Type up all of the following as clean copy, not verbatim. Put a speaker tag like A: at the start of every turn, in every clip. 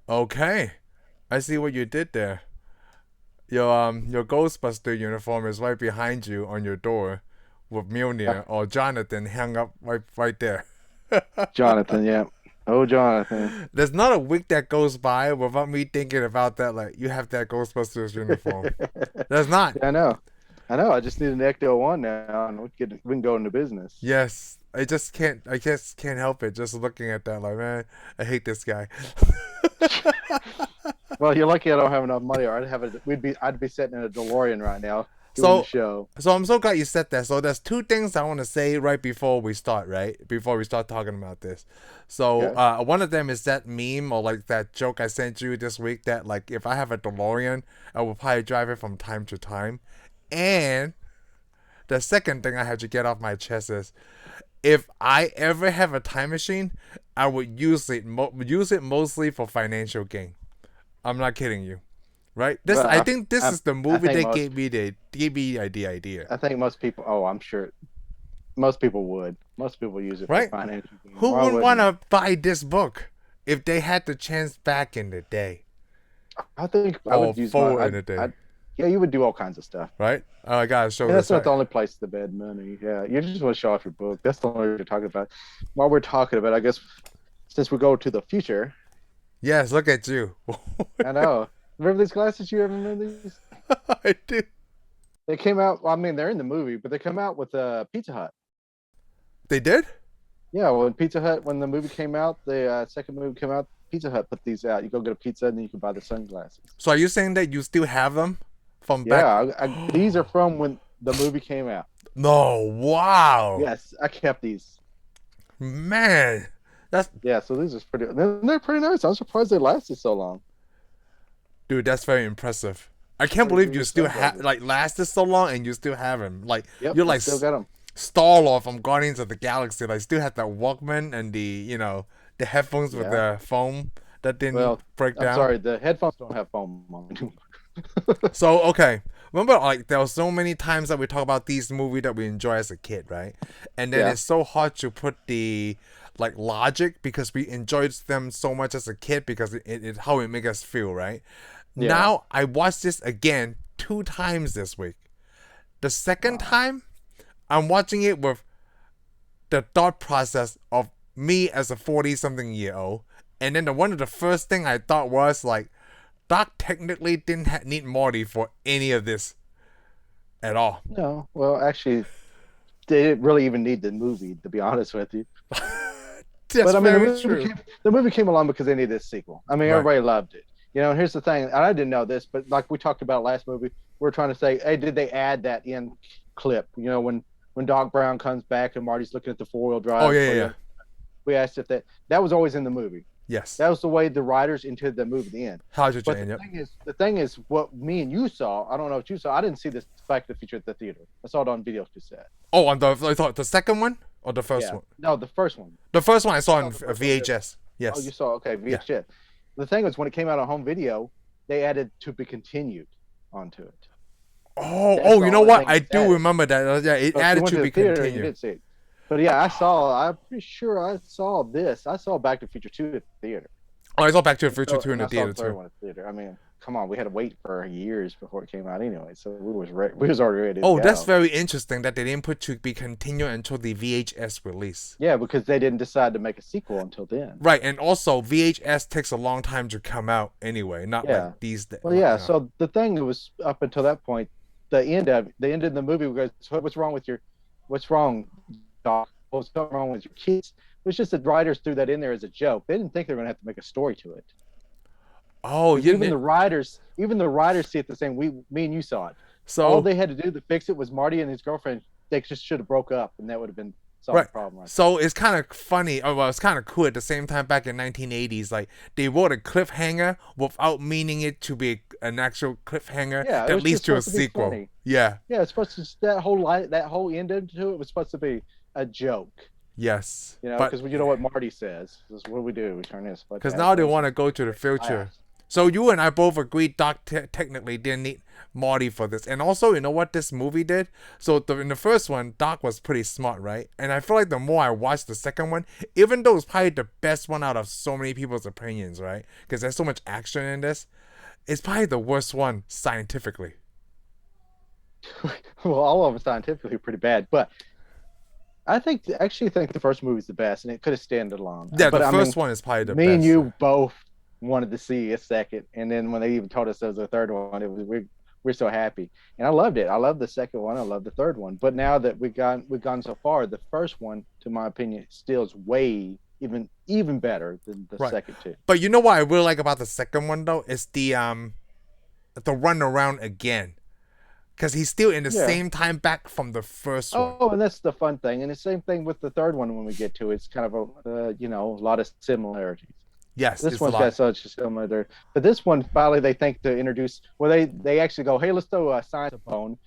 A: Okay, I see what you did there. Your Ghostbuster uniform is right behind you on your door, with
B: Yeah,
A: Mjolnir or Jonathan hung up right there.
B: Jonathan. Yeah. Oh, Jonathan.
A: There's not a week that goes by without me thinking about that. Like you have that Ghostbusters uniform. There's not.
B: Yeah, I know. I know. I just need an Ecto one now, and we can go into business.
A: Yes, I just can't. I just can't help it. Just looking at that, like man, I hate this guy.
B: Well, you're lucky I don't have enough money, or I'd be sitting in a DeLorean right now doing the
A: So,
B: show.
A: so I'm so glad you said that. So there's two things I want to say right before we start, right? Before we start talking about this. So
B: Okay.
A: one of them is that meme or like that joke I sent you this week that like if I have a DeLorean, I will probably drive it from time to time. And the second thing I had to get off my chest is if I ever have a time machine, I would use it mostly for financial gain. I'm not kidding you. Right? This
B: Well,
A: I think this
B: I,
A: is the
B: I
A: movie
B: think
A: that
B: most
A: gave me the idea.
B: I think most people. Oh, I'm sure most people would. Most people use it for
A: Right?
B: financial gain.
A: Who
B: Why
A: wouldn't want
B: wouldn't
A: to buy this book if they had the chance back in the day
B: I think I
A: or
B: would use my.
A: forward in the day?
B: Yeah, you would do all kinds of stuff.
A: Right? Oh, I gotta show
B: And that's
A: this.
B: not
A: Right?
B: the only place to bed money. Yeah, you just want to show off your book. That's the only you're talking about. While we're talking about, I guess since we go to the future,
A: Yes, look at you.
B: I know. Remember these glasses? You ever remember these?
A: I do.
B: They came out. Well, I mean, they're in the movie, but they come out with Pizza Hut.
A: They did?
B: Yeah, well, Pizza Hut when the movie came out, the second movie came out. Pizza Hut put these out. You go get a pizza and then you can buy the sunglasses.
A: So are you saying that you still have them from back?
B: Yeah, these are from when the movie came out.
A: No, wow.
B: Yes, I kept these.
A: Man. That's
B: Yeah, so these are pretty. They're pretty nice. I'm surprised they lasted so long.
A: dude, that's very impressive. I
B: It's
A: can't
B: pretty
A: believe you
B: good
A: still have
B: sunglasses.
A: like lasted so long and you still have them. Like
B: Yep,
A: you're
B: I
A: like
B: still got them.
A: Star-Lord from Guardians of the Galaxy. Like still have that Walkman and the headphones with
B: Yeah.
A: the foam that didn't
B: Well,
A: break
B: I'm
A: down.
B: sorry, the headphones don't have foam on them.
A: So okay, remember like there were so many times that we talk about these movies that we enjoy as a kid, right? And then
B: Yeah,
A: it's so hard to put the like logic because we enjoyed them so much as a kid because it how it make us feel, right?
B: yeah.
A: Now I watched this again two times this week. The second
B: Wow.
A: time, I'm watching it with the thought process of me as a 40 something year old. And then one of the first thing I thought was like, Doc technically didn't need Marty for any of this at all.
B: No, well, actually, they didn't really even need the movie, to be honest with you.
A: That's
B: But I mean,
A: very true.
B: the movie came along because they needed a sequel. I mean,
A: Right.
B: everybody loved it. And here's the thing, and I didn't know this, but like we talked about last movie, we're trying to say, hey, did they add that in clip? When Doc Brown comes back and Marty's looking at the four-wheel
A: Oh
B: drive
A: yeah, yeah,
B: for
A: yeah.
B: the, we asked if that was always in the movie.
A: Yes.
B: That was the way the writers into the movie at the end. But
A: Hydrogen.
B: the
A: Yep.
B: thing is, the thing is, what me and you saw. I don't know what you saw. I didn't see this Back to the Future at the theater. I saw it on video cassette.
A: Oh, on I thought the second one or the first
B: Yeah,
A: one.
B: no, the first one.
A: The first one I saw
B: Oh,
A: on
B: the first one.
A: VHS.
B: Oh, you
A: Yes.
B: saw? Okay,
A: Yeah.
B: VHS. The thing is, when it came out on home video, they added "to be continued" onto it.
A: Oh,
B: That's
A: oh,
B: the
A: you know
B: only
A: what?
B: thing
A: I
B: that's
A: do
B: added.
A: remember that. Yeah, it
B: So if you
A: added
B: went
A: to
B: to the
A: be
B: theater, you
A: continued.
B: did see it. But yeah, I saw. I'm pretty sure I saw this. I saw Back to the Future 2 at the theater.
A: Oh, I saw Back to the
B: And
A: Future
B: so,
A: 2 in
B: and
A: the
B: I saw
A: theater
B: the third
A: too.
B: one at the theater. I mean, come on, we had to wait for years before it came out anyway. So we was already ready to
A: Oh, that's
B: go.
A: very interesting that they didn't put to be continued until the VHS release.
B: Yeah, because they didn't decide to make a sequel until then.
A: Right, and also VHS takes a long time to come out anyway, not
B: Yeah.
A: like these.
B: Well, yeah. So the thing was up until that point, the end of the movie was, so what's wrong, Doc? What's wrong with your kids? It was just that writers threw that in there as a joke. They didn't think they were going to have to make a story to it.
A: Oh,
B: Because
A: you didn't.
B: even the writers see it the same. Me and you saw it. All
A: So
B: they had to do to fix it was Marty and his girlfriend. They just should have broke up, and that would have been solved
A: right,
B: the problem right there.
A: so it's kind of funny. Oh, well, it's kind of cool at the same time. Back in 1980s, like they wrote a cliffhanger without meaning it to be an actual cliffhanger
B: Yeah, it
A: that
B: was
A: leads
B: just
A: to a
B: supposed to be
A: sequel.
B: funny.
A: Yeah.
B: Yeah, it's supposed to that whole end to it was supposed to be a joke.
A: Yes. But
B: Because you know what Marty says. This is what we do. We turn this. But
A: because
B: that
A: now they
B: goes
A: want to go to the future.
B: fast.
A: So you and I both agreed Doc technically didn't need Marty for this. And also, you know what this movie did? So in the first one, Doc was pretty smart, right? And I feel like the more I watched the second one, even though it's probably the best one out of so many people's opinions, right? Because there's so much action in this, it's probably the worst one scientifically.
B: Well, all of them scientifically pretty bad, but actually think the first movie's the best, and it could have stayed alone.
A: Yeah,
B: but
A: the first one is probably the best.
B: Me and you both wanted to see a second, and then when they even told us there was a third one, we're so happy, and I loved it. I loved the second one. I loved the third one. But now that we've gone so far, the first one, to my opinion, still is way even better than the second two.
A: But you know what I really like about the second one though is the run around again. Because he's still in the same time back from the first one.
B: Oh, and that's the fun thing. And the same thing with the third one when we get to it. It's kind of a lot of similarities.
A: Yes,
B: this one's got such a similar. But this one, finally, they think to introduce. Well, they actually go, hey, let's throw a science bone.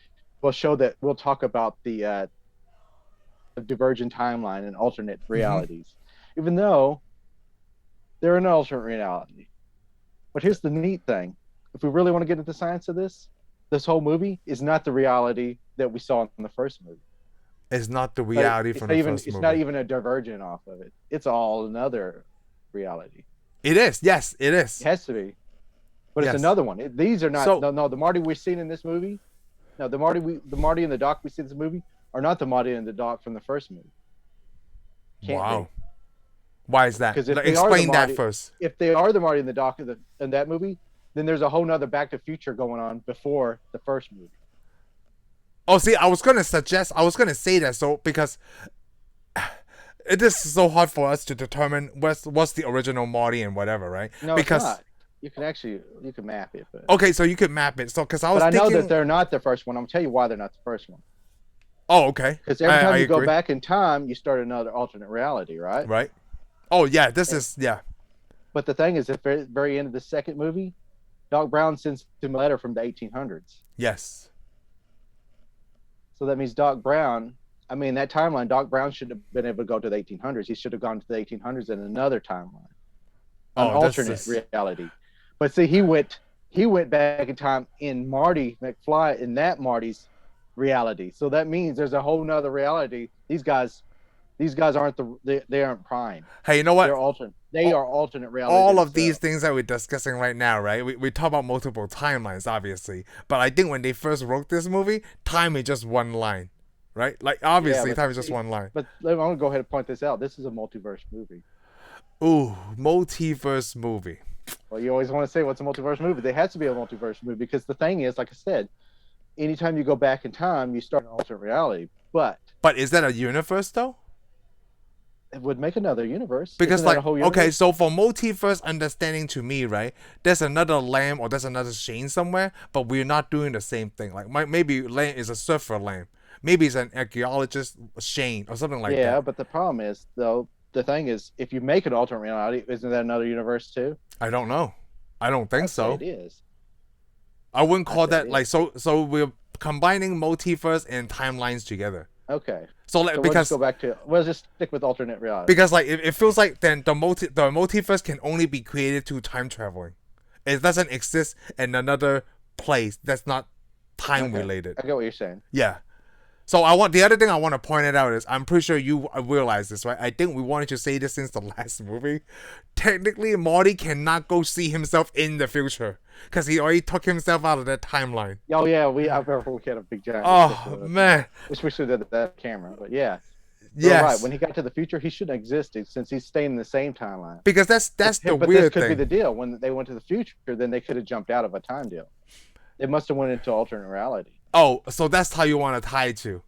B: We'll talk about the divergent timeline and alternate realities, even though they're an alternate reality. But here's the neat thing: if we really want to get into the science of this whole movie is not the reality that we saw in the first movie.
A: It's not the reality from the first movie.
B: It's not even a divergent off of it. It's all another reality.
A: It is. Yes, it is.
B: It has to be. But it's another one. These are not. No, the Marty we've seen in this movie. No, the Marty and the Doc we see in this movie are not the Marty and the Doc from the first movie.
A: Wow. Be. Why is that?
B: Because
A: explain that first.
B: If they are the Marty and the Doc in that movie, then there's a whole nother Back to the Future going on before the first movie.
A: Oh, see, I was going to say that, so because it is so hard for us to determine what's the original Marty and whatever, right?
B: No,
A: because
B: it's not. You can map it. But...
A: Okay, so you could map it. So, because I
B: know that they're not the first one. I'm going to tell you why they're not the first one.
A: Oh, okay.
B: Because every time you go back in time, you start another alternate reality, right?
A: Right. Oh, yeah, yeah.
B: But the thing is, at the very end of the second movie, Doc Brown sends him a letter from the 1800s.
A: Yes.
B: So that means Doc Brown, that timeline, Doc Brown should have been able to go to the 1800s. He should have gone to the 1800s in another timeline. An alternate reality. But see, he went back in time in Marty McFly, in that Marty's reality. So that means there's a whole nother reality. These guys aren't they aren't prime.
A: Hey, you know what?
B: They are alternate reality.
A: All of these things that we're discussing right now, right? We talk about multiple timelines, obviously. But I think when they first wrote this movie, time is just one line, right? Like, obviously, time is just one line.
B: But I'm going to go ahead and point this out. This is a multiverse movie.
A: Ooh, multiverse movie.
B: Well, you always want to say what's a multiverse movie. There has to be a multiverse movie because the thing is, like I said, anytime you go back in time, you start an alternate reality. But
A: is that a universe, though?
B: It would make another universe.
A: Because okay, so for multiverse understanding to me, right, there's another Lamb or there's another Shane somewhere, but we're not doing the same thing. Like maybe Lamb is a surfer Lamb. Maybe it's an archaeologist Shane or something like that.
B: Yeah, but the problem is, though, the thing is, if you make an alternate reality, isn't that another universe too?
A: I don't know. I don't think so.
B: It is.
A: I wouldn't call that like so we're combining multiverse and timelines together.
B: Okay.
A: So because
B: we'll just stick with alternate reality.
A: Because like it feels like then the multiverse can only be created through time traveling. It doesn't exist in another place that's not time related.
B: I get what you're saying.
A: Yeah. So the other thing I want to point it out is I'm pretty sure you realize this, right? I think we wanted to say this since the last movie. Technically, Marty cannot go see himself in the future because he already took himself out of that timeline.
B: Oh yeah, I remember we had a big giant.
A: Oh man,
B: wish we should have did that camera, but yeah.
A: Yes.
B: Right. When he got to the future, he shouldn't have existed since he's staying in the same timeline.
A: Because that's the weird thing. But this
B: could be the deal. When they went to the future, then they could have jumped out of a time deal. They must have went into alternate reality.
A: Oh, so that's how you want to tie to.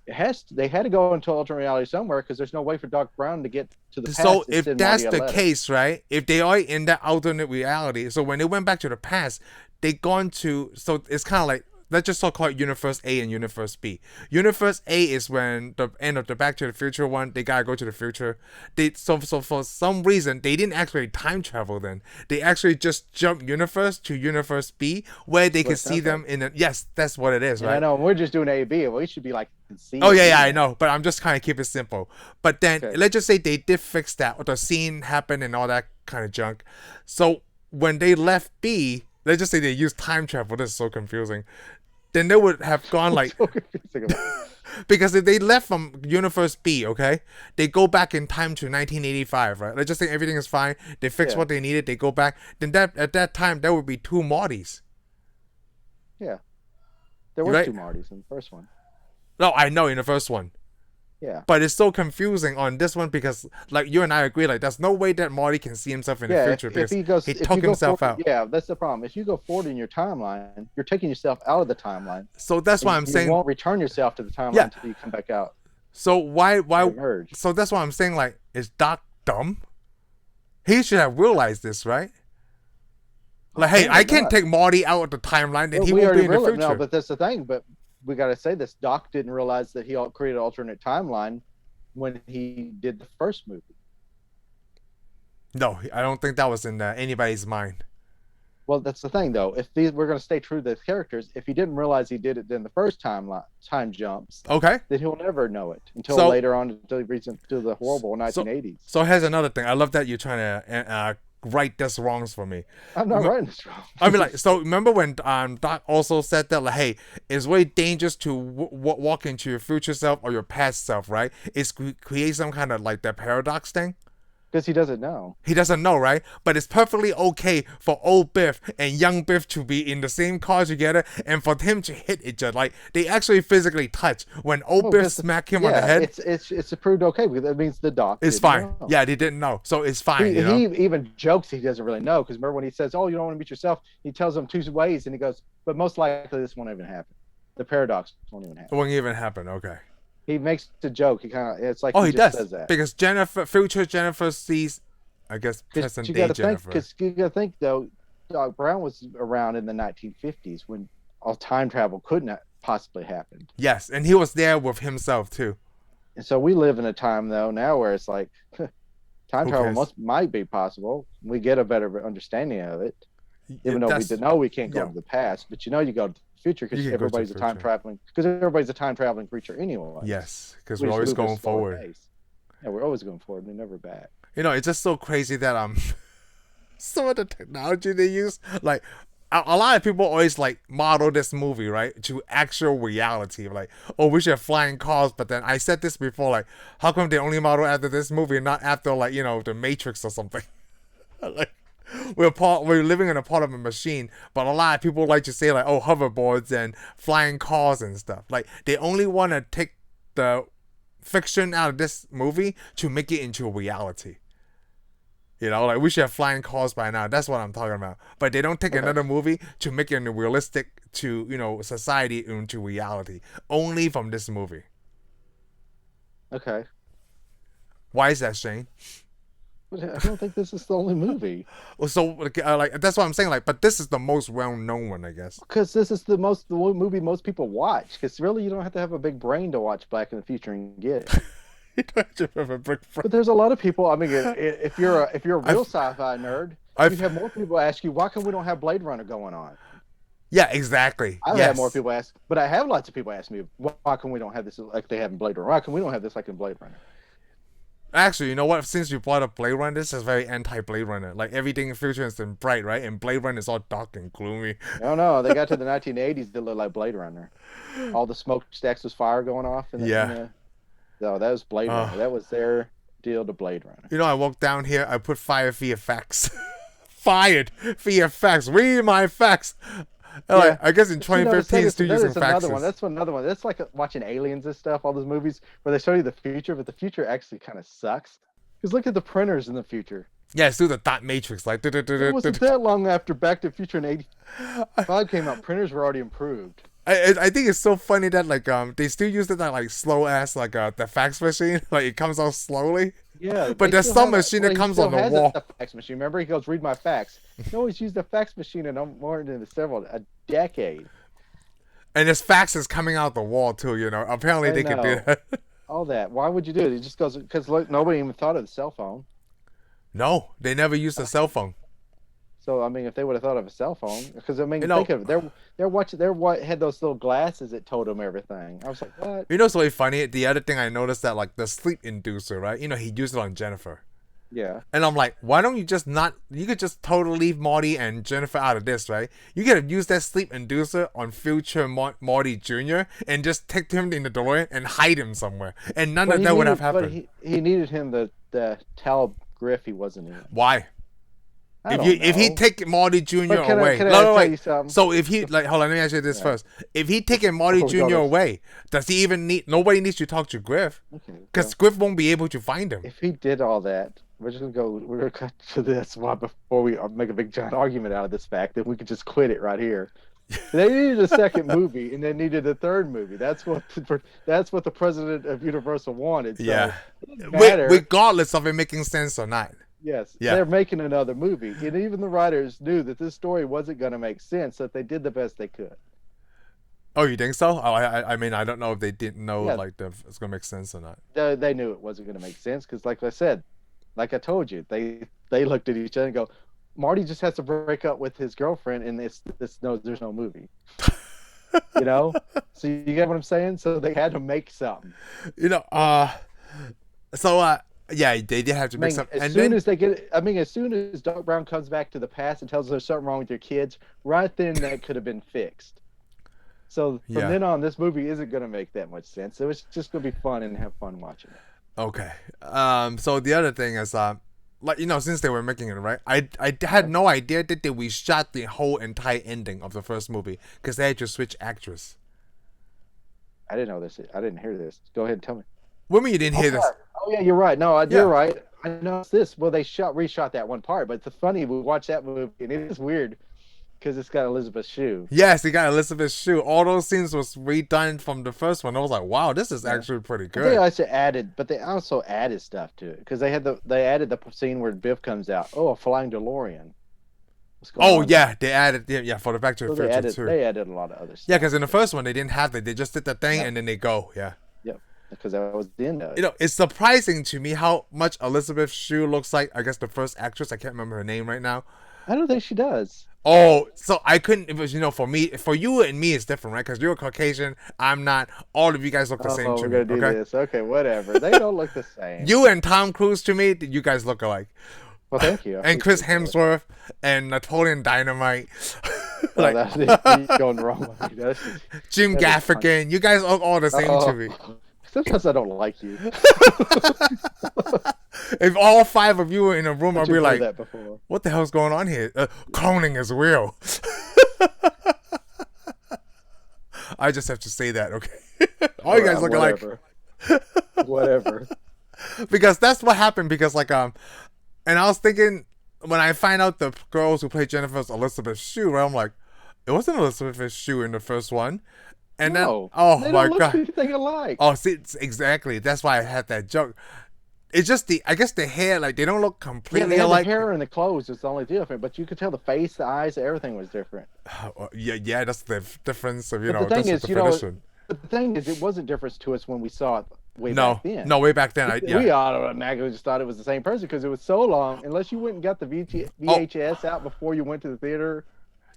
B: They had to go into alternate reality somewhere because there's no way for Doc Brown to get to the past.
A: So if that's the case, right? If they are in that alternate reality, so when they went back to the past, they gone to. So it's kind of like, let's just call it Universe A and Universe B. Universe A is when the end of the Back to the Future one, they gotta go to the future. So for some reason, they didn't actually time travel then. They actually just jumped universe to Universe B, where they could see them in a... Yes, that's what it is, right?
B: I know, we're just doing A, B. Well, we should be like... C,
A: oh, yeah, I know. But I'm just kind of keep it simple. But then, let's just say they did fix that, or the scene happened and all that kind of junk. So when they left B, let's just say they used time travel. This is so confusing. Then they would have gone like
B: So confusing about it.
A: because if they left from universe B, okay, they go back in time to 1985, right? Let's just say everything is fine. They fix
B: Yeah.
A: what they needed. They go back. Then at that time there would be two Martys.
B: Yeah. There were
A: Right.
B: 2 Martys in the first one.
A: No, I know in the first one.
B: Yeah.
A: But it's so confusing on this one because, like, you and I agree, like, there's no way that Marty can see himself in the future because
B: he goes,
A: he
B: if
A: took
B: you go
A: himself
B: forward,
A: out.
B: Yeah, that's the problem. If you go forward in your timeline, you're taking yourself out of the timeline.
A: So that's why I'm
B: You
A: saying.
B: won't return yourself to the timeline
A: Yeah.
B: until you come back out.
A: So why?
B: Merge.
A: So that's why I'm saying, like, is Doc dumb? He should have realized this, right? Like, hey, I can't take Marty out of the timeline, then
B: Well,
A: he
B: we
A: won't be
B: already
A: in the
B: realized,
A: future.
B: no, but that's the thing. But we got to say this: Doc didn't realize that he created an alternate timeline when he did the first movie.
A: No, I don't think that was in anybody's mind.
B: Well, that's the thing, though. If we're going to stay true to the characters, if he didn't realize he did it in the first time jumps,
A: Okay.
B: then he'll never know it until
A: So-
B: later on, until he reaches into the horrible 1980s.
A: So here's another thing. I love that you're trying to right this wrongs for me.
B: I'm not writing this wrong.
A: I mean, like, so remember when Doc also said that, like, hey, it's very dangerous to walk into your future self or your past self, right? It's create some kind of like that paradox thing.
B: Because he doesn't know.
A: He doesn't know, right? But it's perfectly okay for old Biff and young Biff to be in the same car together and for him to hit each other. Like, they actually physically touch. When old Biff smacked him on the head,
B: it's approved okay because that means the Doc.
A: it's
B: didn't
A: fine.
B: know.
A: Yeah, they didn't know. So it's fine, you know?
B: He even jokes he doesn't really know because remember when he says, "Oh, you don't want to meet yourself," he tells them 2 ways and he goes, "But most likely this won't even happen. The paradox won't even
A: It
B: happen."
A: won't even happen, okay.
B: He makes the joke. He kind of it's like
A: He
B: just
A: does.
B: says that.
A: Because future Jennifer sees, I guess, present
B: You
A: day
B: got to think
A: Jennifer.
B: because you got to think though, Doc Brown was around in the 1950s when all time travel couldn't have possibly happened.
A: Yes, and he was there with himself too.
B: And so we live in a time though now where it's like time
A: Who
B: travel
A: cares?
B: might be possible. We get a better understanding of it, even though we
A: That's-
B: didn't know we can't go
A: yeah.
B: to the past. But you know you go to the future because
A: You can go to
B: everybody's a
A: the
B: time
A: future.
B: traveling creature anyway.
A: Yes, because
B: We
A: we're
B: just
A: always
B: move at a
A: going
B: slower
A: forward.
B: pace. Yeah, we're always going forward. We're never back.
A: You know, it's just so crazy that some of the technology they use, like a lot of people always like model this movie, right, to actual reality. Like, oh, we should have flying cars, but then I said this before, like, how come they only model after this movie and not after, like, you know, the Matrix or something? Like, we're living in a part of a machine, but a lot of people like to say, like, oh, hoverboards and flying cars and stuff. Like, they only want to take the fiction out of this movie to make it into a reality. You know, like, we should have flying cars by now. That's what I'm talking about. But they don't take another movie to make it realistic to, you know, society into reality. Only from this movie.
B: Okay.
A: Why is that, Shane?
B: But I don't think this is the only movie.
A: Well, so, like, that's what I'm saying. Like, but this is the most well-known one, I guess.
B: Because this is the movie most people watch. Because really, you don't have to have a big brain to watch Back in the Future and get it.
A: You don't have to have a brick
B: But there's a lot of people. I mean, if you're a real sci-fi nerd, you have more people ask you, why come we don't have Blade Runner going on?
A: Yeah, exactly.
B: I've
A: Yes.
B: had more people ask, but I have lots of people ask me, why come we don't have this like they have in Blade Runner? Why come we don't have this like in Blade Runner?
A: Actually, you know what? Since you brought up Blade Runner, this is very anti-Blade Runner. Like, everything in future is in bright, right? And Blade Runner is all dark and gloomy.
B: No, they got to the 1980s, they looked like Blade Runner. All the smokestacks was fire going off. No, that was Blade Runner. That was their deal to Blade Runner.
A: You know, I walked down here, I put fire via fax. Fired via fax. Read my fax. Like, I guess in 2015, still using faxes.
B: That's another one. That's like watching Aliens and stuff, all those movies where they show you the future, but the future actually kind of sucks. Because look at the printers in the future.
A: Yeah, it's through the dot matrix. Like,
B: It wasn't that long after Back to the Future in 85 came out. Printers were already improved.
A: I think it's so funny that, like, they still use that, like, slow ass, like, the fax machine. Like, it comes out slowly.
B: Yeah,
A: But there's some machine that comes on the wall.
B: The fax machine. Remember, he goes, "Read my fax." He always used the fax machine in more than a decade.
A: And his fax is coming out the wall too. You know, apparently they can do that.
B: All that. Why would you do it? It just goes because nobody even thought of the cell phone.
A: No, they never used a cell phone.
B: So I mean, if they would have thought of a cell phone, because I mean, think of it. They're watching. Had those little glasses that told them everything. I was like, what?
A: You know, what's really funny? The other thing I noticed that, like, the sleep inducer, right? You know, he used it on Jennifer.
B: Yeah.
A: And I'm like, why don't you just not? You could just totally leave Marty and Jennifer out of this, right? You could have used that sleep inducer on future Marty Jr. and just take him in the DeLorean and hide him somewhere, and none of that would have happened.
B: But he needed him to tell Griff he wasn't in it.
A: Why?
B: I don't know.
A: If he take Marty Jr. away,
B: can I tell you something?
A: So if he hold on, let me ask you this first. If he taking Marty Jr. away, does he even need? Nobody needs to talk to Griff, because Griff won't be able to find him.
B: If he did all that, we're gonna cut to this before we make a big giant argument out of this fact that we could just quit it right here. They needed a second movie, and they needed a third movie. That's what the president of Universal wanted. So
A: yeah, regardless of it making sense or not.
B: Yes, they're making another movie, and even the writers knew that this story wasn't going to make sense, so they did the best they could.
A: Oh, you think so? Oh, I mean, I don't know if they didn't know it's going to make sense or not.
B: They knew it wasn't going to make sense because, like I said, like I told you, they looked at each other and go, Marty just has to break up with his girlfriend, and there's no movie. You know, so you get what I'm saying? So they had to make something.
A: You know, yeah, they did have to make something.
B: As soon as Doc Brown comes back to the past and tells us there's something wrong with your kids, right then that could have been fixed. So from then on, this movie isn't going to make that much sense. So it's just going to be fun and have fun watching it.
A: Okay. So the other thing is, like, you know, since they were making it, right? I had no idea that we shot the whole entire ending of the first movie because they had to switch actress.
B: I didn't know this. I didn't hear this. Go ahead and tell me.
A: What do you mean you didn't hear this?
B: Oh yeah, you're right. No, you're right. I know this. Well, they reshot that one part, but it's funny. We watched that movie, and it is weird because it's got Elisabeth Shue.
A: Yes, it got Elisabeth Shue. All those scenes was redone from the first one. I was like, wow, this is actually pretty good.
B: They also added stuff to it because they added the scene where Biff comes out. Oh, a flying DeLorean.
A: Oh yeah, they added for the Back to the Future too.
B: They added a lot of other stuff.
A: Yeah, because in the first one they didn't have that. They just did the thing and then they go. Yeah.
B: Yep. Because that was the end of it.
A: You know, it's surprising to me how much Elisabeth Shue looks like, I guess, the first actress. I can't remember her name right now.
B: I don't think she does.
A: Oh, so I couldn't, it was, you know, for you and me, it's different, right? Because you're a Caucasian, I'm not. All of you guys look the same to me.
B: We're going to do this. Okay, whatever. They don't look the same.
A: You and Tom Cruise, to me, you guys look alike.
B: Well, thank you.
A: And Chris Hemsworth and Napoleon Dynamite.
B: Like, that's going wrong with me.
A: Jim Gaffigan. You guys look all the same to me.
B: Sometimes I don't like you.
A: If all five of you were in a room, I'd be like,
B: that
A: what the hell's going on here? Cloning is real. I just have to say that, okay? All you guys look alike.
B: Whatever.
A: Because that's what happened. Because, like, and I was thinking, when I find out the girls who play Jennifer's Elisabeth Shue, right, I'm like, it wasn't Elisabeth Shue in the first one. And then, oh
B: they
A: my
B: don't
A: god,
B: look anything alike.
A: Oh, see, exactly. That's why I had that joke. It's just I guess the hair, like, they don't look completely alike.
B: The hair and the clothes is the only different, but you could tell the face, the eyes, everything was different.
A: Yeah, that's the difference of,
B: but the thing is, it wasn't different to us when we saw it back then.
A: No, way back then.
B: We automatically just thought it was the same person because it was so long. Unless you went and got the VHS out before you went to the theater.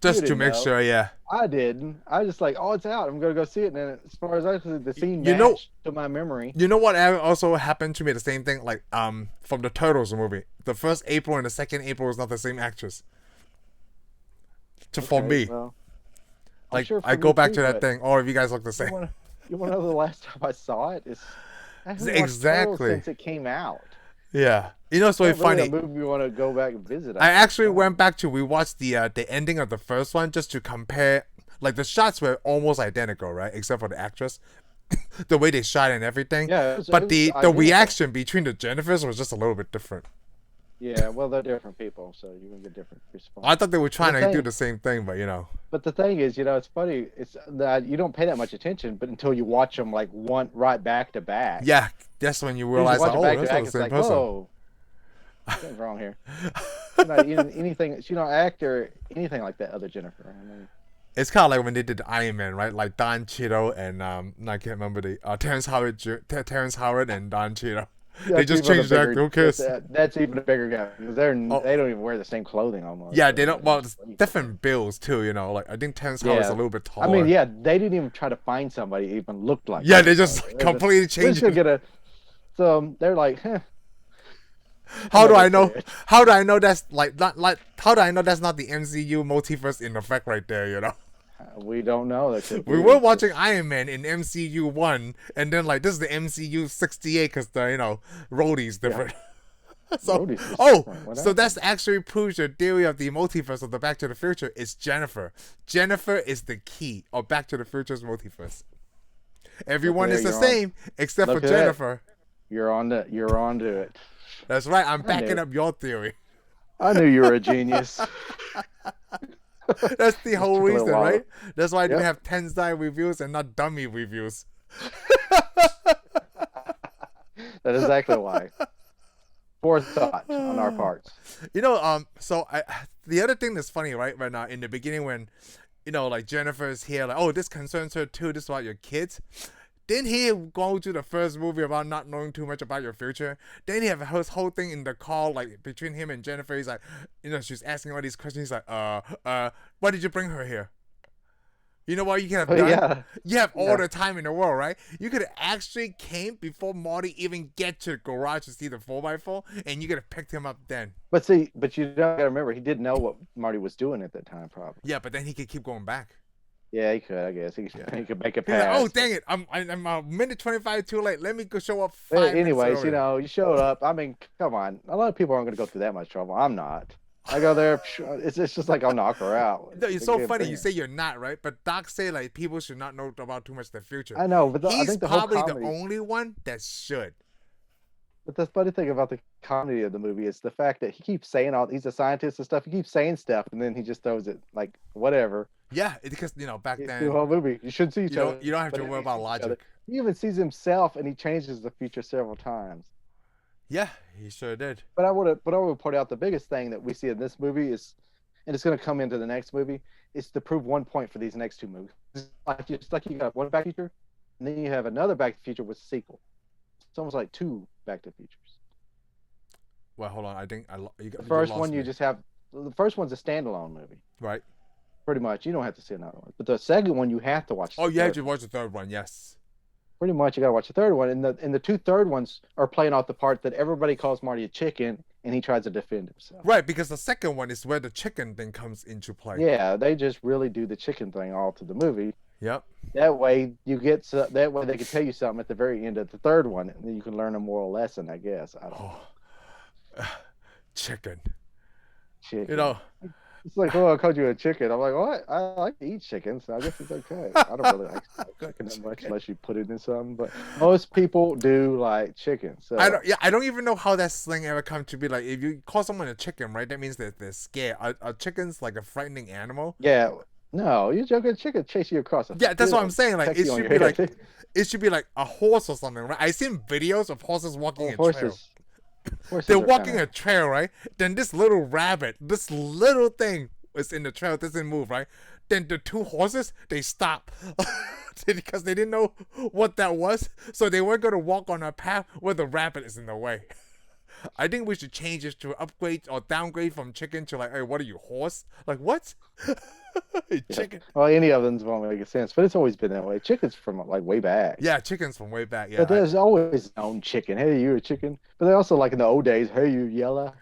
A: Just to make sure, yeah.
B: I didn't. I just like, it's out. I'm gonna go see it. And as far as I see, the scene matched to my memory.
A: You know what also happened to me? The same thing, like from the Turtles movie. The first April and the second April was not the same actress. For me,
B: well,
A: like
B: sure
A: I go back to that thing. All of you guys look the same.
B: You want to know the last time I saw it?
A: Exactly
B: since it came out.
A: Yeah. You know, it's really funny.
B: A movie we want to go back and visit.
A: I actually went back to rewatch the ending of the first one just to compare. Like, the shots were almost identical, right? Except for the actress, the way they shot and everything. Yeah. But the reaction between the Jennifers was just a little bit different.
B: Yeah, well, they're different people, so you're gonna get different response.
A: I thought they were trying to do the same thing, but
B: But the thing is, it's funny. It's that you don't pay that much attention, but until you watch them like right back to back.
A: Yeah, that's when you realize, that's the same person.
B: Whoa, something's wrong here. Anything, she don't act or anything like that other Jennifer. I mean,
A: it's kind of like when they did the Iron Man, right? Like Don Cheadle and I can't remember the Terrence Howard and Don Cheadle. Yeah, they just changed the actor. Who cares?
B: That's even a bigger guy because they don't even wear the same clothing almost.
A: Yeah, they don't. Well, it's different bills too. Like, I think Terrence Howard's a little bit taller.
B: I mean, yeah, they didn't even try to find somebody who even looked like.
A: Yeah, they just completely changed it.
B: So they're like,
A: How do
B: not
A: I
B: gonna
A: know?
B: say it.
A: How do I know that's not? How do I know that's not the MCU multiverse in effect right there? You know,
B: We don't know. That could
A: we
B: be.
A: were
B: It's
A: watching
B: just,
A: Iron Man in MCU 1, and then like this is the MCU 68 because the Rhodey's
B: yeah.
A: different. So,
B: Rhodey's just
A: oh,
B: different. What
A: so
B: happened?
A: that's actually proves your theory of the multiverse of the Back to the Future is Jennifer. Jennifer is the key of Back to the Future's multiverse.
B: Look
A: Everyone
B: there,
A: is the
B: you're on.
A: same except for
B: Look at that.
A: Jennifer.
B: You're on to. You're on to it.
A: That's right. I'm
B: I
A: backing
B: knew.
A: up your theory.
B: I knew you were a genius.
A: That's the
B: Just
A: whole
B: took a little
A: reason,
B: while.
A: right? That's why we
B: Yep.
A: have Tensai reviews and not dummy reviews.
B: That is exactly why. Forethought on our parts.
A: So the other thing that's funny, right now in the beginning when, like Jennifer's here, like, oh, this concerns her too. This is about your kids. Didn't he go to the first movie about not knowing too much about your future? Then he have his whole thing in the call, like between him and Jennifer. He's like, she's asking all these questions. He's like, why did you bring her here? You know what you could have done?
B: Yeah.
A: You have all
B: Yeah.
A: the time in the world, right? You could have actually came before Marty even get to the garage to see the 4x4, and you could have picked him up then.
B: But you gotta remember, he didn't know what Marty was doing at that time, probably.
A: Yeah, but then he could keep going back.
B: Yeah, he could. I guess he could make it
A: He's like,
B: pass.
A: oh, dang it. I'm a minute 25 too late. Let me go show up
B: But
A: 5 minutes
B: anyways,
A: earlier.
B: you showed up. I mean, come on. A lot of people aren't gonna go through that much trouble. I'm not. I go there. It's just like I'll knock her out.
A: No, it's so
B: Again,
A: funny.
B: bring
A: You
B: it.
A: say you're not, right? But Doc say, like, people should not know about too much of the future.
B: I know, but I
A: He's
B: think the whole
A: probably the
B: comedy.
A: only one that should.
B: But the funny thing about the comedy of the movie is the fact that he keeps saying he's a scientist and stuff. He keeps saying stuff, and then he just throws it like whatever.
A: Yeah, because, back
B: It's
A: then,
B: the whole movie. You should see each other.
A: you don't have
B: but
A: to
B: then
A: worry
B: they
A: about
B: see each other.
A: logic.
B: He even sees himself, and he changes the future several times.
A: Yeah, he sure did.
B: But I would point out the biggest thing that we see in this movie is, and it's going to come into the next movie, is to prove 1 point for these next 2 movies. Just like you got one Back to the Future, and then you have another Back to the Future with a sequel. It's almost like 2 Back to the Futures.
A: Well, hold on. I think
B: The first one you just have. The first one's a standalone movie,
A: right.
B: pretty much. You don't have to see another one. But the second one you have to watch.
A: Oh,
B: the
A: you have
B: third
A: to watch the third one. Yes.
B: Pretty much, you got to watch the third one, and the 2 third ones are playing off the part that everybody calls Marty a chicken, and he tries to defend himself.
A: Right, because the second one is where the chicken thing comes into play.
B: Yeah, they just really do the chicken thing all through the movie.
A: Yep.
B: That way that way they can tell you something at the very end of the third one, and then you can learn a moral lesson, I guess. I don't know.
A: Chicken.
B: Chicken. It's like, oh, I called you a chicken. I'm like, what? I like to eat chicken, so I guess it's okay. I don't really like chicken that much unless you put it in something. But most people do like chicken. So
A: I don't even know how that slang ever come to be. Like, if you call someone a chicken, right, that means that they're scared. Are chickens like a frightening animal?
B: Yeah. No, you're joking. Chicken chase you across.
A: Yeah, that's what I'm saying. Like, it should be like a horse or something, right? I've seen videos of horses walking a trail. They're walking a trail, right? Then this little rabbit, this little thing is in the trail, doesn't move, right? Then the 2 horses, they stop because they didn't know what that was. So they weren't going to walk on a path where the rabbit is in the way. I think we should change this to upgrade or downgrade from chicken to like, hey, what are you, horse? Like, what? Chicken.
B: Well, any of them won't make sense, but it's always been that way. Chicken's from like way back.
A: Yeah, chicken's from way back. Yeah,
B: but there's always known chicken. Hey, you a chicken? But they also like in the old days. Hey, you yellow.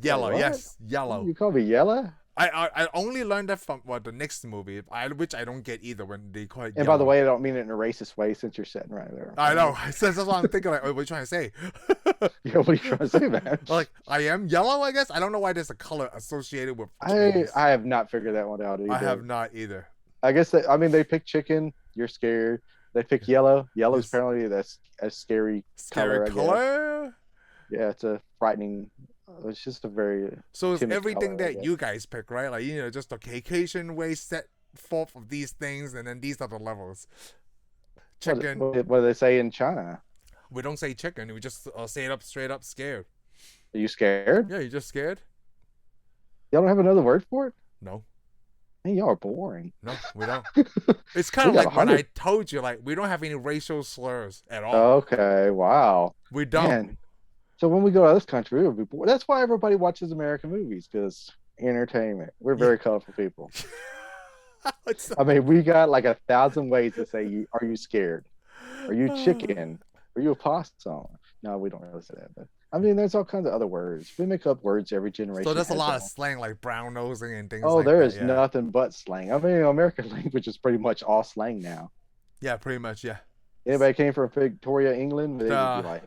A: Yellow,
B: like,
A: yes, yellow.
B: You call me yellow?
A: I only learned that from the next movie, which I don't get either when they call it.
B: And
A: yellow.
B: by the way, I don't mean it in a racist way since you're sitting right there.
A: I know. So that's what I'm thinking. Like, what are you trying to say?
B: Yeah, what are you trying to say, man?
A: Like, I am yellow, I guess. I don't know why there's a color associated with.
B: I have not figured that one out either.
A: I have not either.
B: I guess they pick chicken. You're scared. They pick yellow. Yellow's apparently that's a scary color. Yeah, it's a frightening. It's just a very.
A: So it's everything
B: color,
A: that you guys pick, right? Like, just a Caucasian way set forth of these things, and then these are the levels. Chicken.
B: What do they say in China?
A: We don't say chicken. We just say it up straight up scared.
B: Are you scared?
A: Yeah, you just scared?
B: Y'all don't have another word for it?
A: No.
B: Hey, y'all are boring.
A: No, we don't. It's kind of like when I told you, like, we don't have any racial slurs at all.
B: Okay, wow.
A: We don't.
B: Man. So when we go to this country, we would be bored. That's why everybody watches American movies, because entertainment. We're very colorful people. I mean, we got like 1,000 ways to say, are you scared? Are you chicken? Are you a possum? No, we don't really say that. But I mean, there's all kinds of other words. We make up words. Every
A: So
B: generation
A: there's a
B: has
A: lot
B: their
A: of
B: own.
A: slang like brown nosing and things
B: Oh,
A: like
B: there
A: that.
B: is
A: Yeah.
B: nothing but slang. I mean, American language is pretty much all slang now.
A: Yeah, pretty much. Yeah.
B: Anybody came from Victoria, England, they would be
A: The
B: like,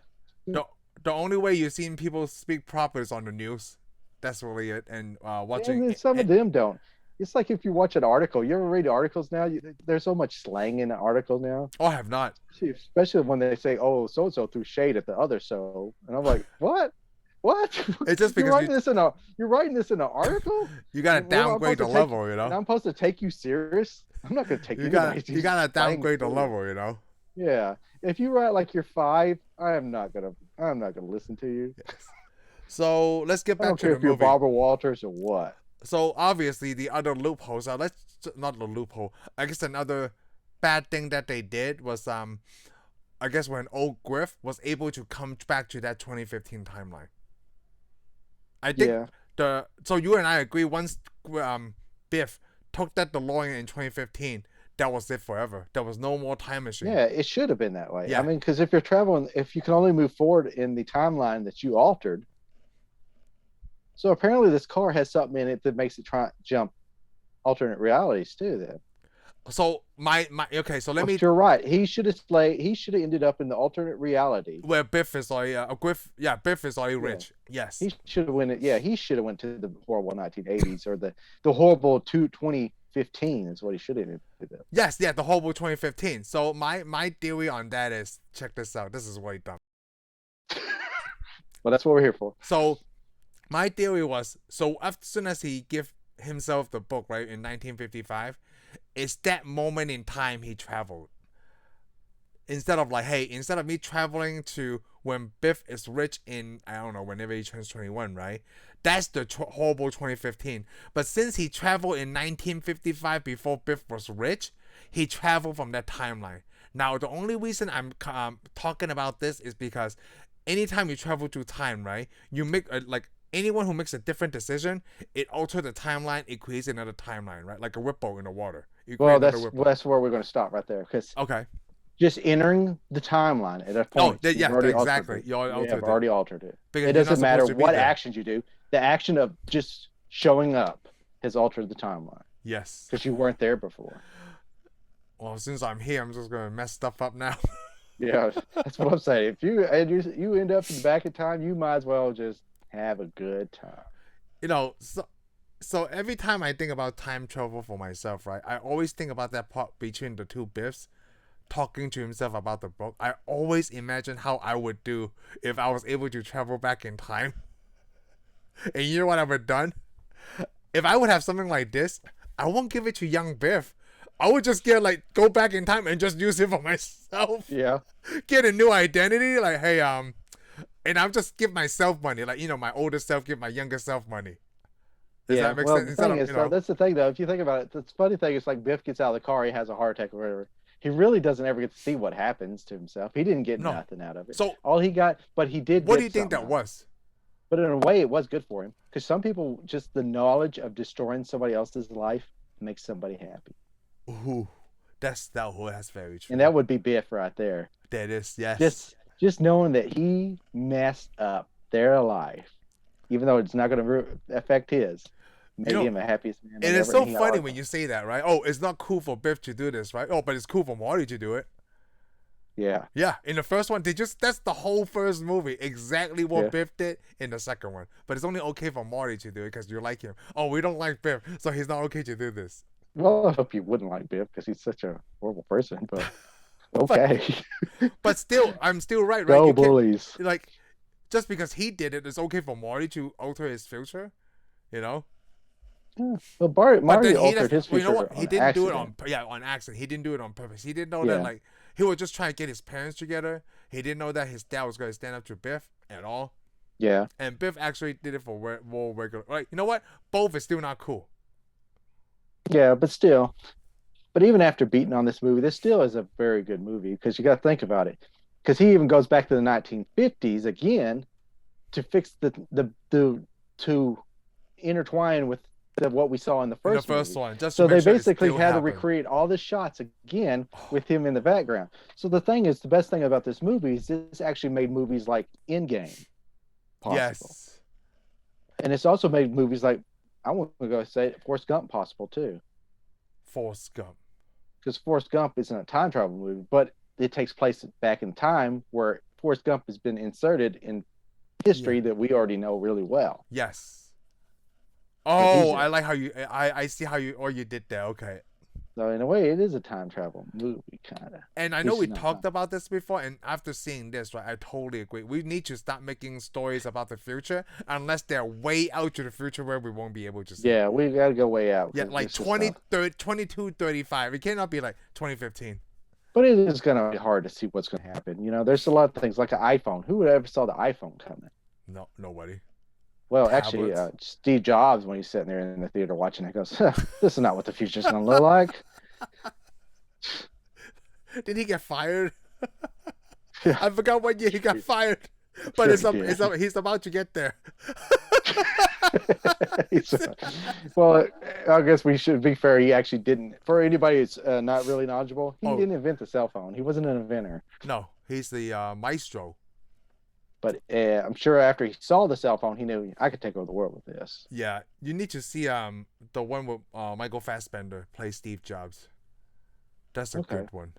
A: the the only way you've seen people speak proper is on the news. That's really it. And
B: and
A: watching
B: then
A: it,
B: some of
A: it.
B: them don't. It's like if you watch an article, you ever read articles now? There's so much slang in the article now,
A: Oh, I have not.
B: especially when they say, "Oh, so and so threw shade at the other so," and I'm like, "What? What?
A: It's just
B: you're
A: because
B: writing this in a you're writing this in an article?
A: you gotta
B: What am I
A: downgrade
B: supposed
A: the
B: to take?
A: level, you
B: And
A: know.
B: I'm supposed to take you serious? I'm not going to take
A: You got
B: anybody
A: you gotta
B: slang
A: downgrade the
B: serious.
A: level, you know.
B: Yeah, if you write like you're 5, I'm not gonna listen to you.
A: So let's get
B: I
A: back
B: don't
A: to
B: care
A: the
B: if you're
A: movie.
B: Barbara Walters or what.
A: So obviously the other loophole. So let's not the loophole. I guess another bad thing that they did was I guess when old Griff was able to come back to that 2015 timeline. I think
B: Yeah,
A: the so you and I agree once Biff took that DeLorean in 2015, that was it forever. There was no more time machine.
B: yeah, it should have been that way. I
A: Yeah.
B: mean, because if you're traveling, if you can only move forward in the timeline that you altered, so apparently this car has something in it that makes it try jump alternate realities too. Then,
A: So my okay. So let me
B: but you're right. He should have slayed. He should have ended up in the alternate reality.
A: where Biff is like Griff. Yeah, Biff is already
B: Yeah.
A: rich. Yes.
B: He should have went. Yeah, he should have went to the horrible 1980s or the horrible 2015 is what he should have ended up.
A: Yes, yeah, the horrible 2015. So my theory on that is check this out. This is way dumb.
B: Well, that's what we're here for.
A: So my theory was so as soon as he give himself the book right in 1955, it's that moment in time he traveled. Instead of like, hey, instead of me traveling to when Biff is rich in I don't know whenever he turns 21, right? That's the horrible 2015. But since he traveled in 1955 before Biff was rich, he traveled from that timeline. Now the only reason I'm talking about this is because anytime you travel through time, right? You make like anyone who makes a different decision, it alters the timeline. It creates another timeline, right? Like a ripple in the water. You create
B: Well,
A: another
B: that's
A: ripple.
B: that's where we're going to stop right there because
A: Okay.
B: just entering the timeline at a
A: Oh,
B: point, you've
A: yeah,
B: already
A: exactly.
B: altered it.
A: You
B: You
A: altered
B: have
A: it
B: already altered it.
A: because
B: It
A: you're not
B: doesn't matter
A: supposed to be
B: what
A: there.
B: actions you do. The action of just showing up has altered the timeline
A: Yes.
B: because you weren't there before.
A: Well, since I'm here, I'm just gonna mess stuff up now.
B: Yeah, that's what I'm saying. If you end up in the back of time, you might as well just have a good time.
A: You know, so every time I think about time travel for myself, right? I always think about that part between the two Biffs talking to himself about the book. I always imagine how I would do if I was able to travel back in time. And you know what I would have done? If I would have something like this, I won't give it to young Biff. I would just go back in time and just use it for myself.
B: Yeah,
A: Get a new identity. Like, hey, and I'll just give myself money. Like, my older self give my younger self money. Does
B: yeah.
A: that make
B: Well,
A: sense?
B: the
A: Instead
B: thing
A: of,
B: is, though, that's the thing, though. If you think about it, the funny thing is, like Biff gets out of the car, he has a heart attack or whatever. He really doesn't ever get to see what happens to himself. He didn't get
A: No.
B: nothing out of it.
A: So,
B: All he got, but he did.
A: what
B: get
A: do you think that
B: something out of it.
A: was?
B: But in a way, it was good for him because some people just the knowledge of destroying somebody else's life makes somebody happy,
A: Ooh, that's very true.
B: and that would be Biff right there.
A: That is, yes.
B: Just knowing that he messed up their life, even though it's not going to affect his, made him the happiest man.
A: And it's
B: ever,
A: so
B: and he got
A: funny
B: art
A: when
B: from
A: you say that, right? Oh, it's not cool for Biff to do this, right? Oh, but it's cool for Marty to do it.
B: it. Yeah,
A: Yeah, in the first one, that's the whole first movie, exactly what
B: Yeah.
A: Biff did in the second one. But it's only okay for Marty to do it because you like him. Oh, we don't like Biff, so he's not okay to do this.
B: well, I hope you wouldn't like Biff because he's such a horrible person. But okay,
A: But still, I'm still right?
B: go
A: You can't-
B: bullies.
A: like, just because he did it, it's okay for Marty to alter his future, you know?
B: Well,
A: But
B: Marty
A: then
B: altered his
A: well, you
B: future
A: know what? He
B: on
A: didn't do it
B: accident.
A: on accident. He didn't do it on purpose. He didn't know
B: Yeah.
A: that like he was just trying to get his parents together. He didn't know that his dad was going to stand up to Biff at all.
B: Yeah,
A: And Biff actually did it for more regular. Like, you know what? Both is still not cool.
B: yeah, but still. But even after beating on this movie, this still is a very good movie because you got to think about it. Because he even goes back to the 1950s again to fix to intertwine with what we saw in the
A: In the
B: first
A: first
B: movie.
A: one, just
B: So
A: to
B: they
A: make sure it
B: basically
A: still
B: had to
A: happened.
B: recreate all the shots again with him in the background. So the thing is, the best thing about this movie is this actually made movies like Endgame. possible.
A: Yes.
B: And it's also made movies like, I want to go say Forrest Gump possible too.
A: Forrest Gump.
B: Because Forrest Gump isn't a time travel movie, but it takes place back in time where Forrest Gump has been inserted in history that we already know really well.
A: Yes. Oh, I like how you. I see how you did there. Okay.
B: So in a way, it is a time travel movie, kind of.
A: And I know we talked about this before, and after seeing this, right, I totally agree. We need to stop making stories about the future unless they're way out to the future where we won't be able to see.
B: Yeah, we got to go way out.
A: Yeah, like 2235. It cannot be like 2015.
B: But it is going to be hard to see what's going to happen. You know, there's a lot of things like an iPhone. Who would ever saw the iPhone coming?
A: No, nobody.
B: Well, actually, Steve Jobs, when he's sitting there in the theater watching it, goes, this is not what the future's going to look like.
A: Did he get fired? I forgot what year he got fired. But he's about to get there.
B: Well, I guess we should be fair. He actually didn't. For anybody that's not really knowledgeable, he didn't invent the cell phone. He wasn't an inventor.
A: No, he's the maestro.
B: But I'm sure after he saw the cell phone, he knew I could take over the world with this.
A: Yeah, you need to see the one with Michael Fassbender plays Steve Jobs. That's a good one.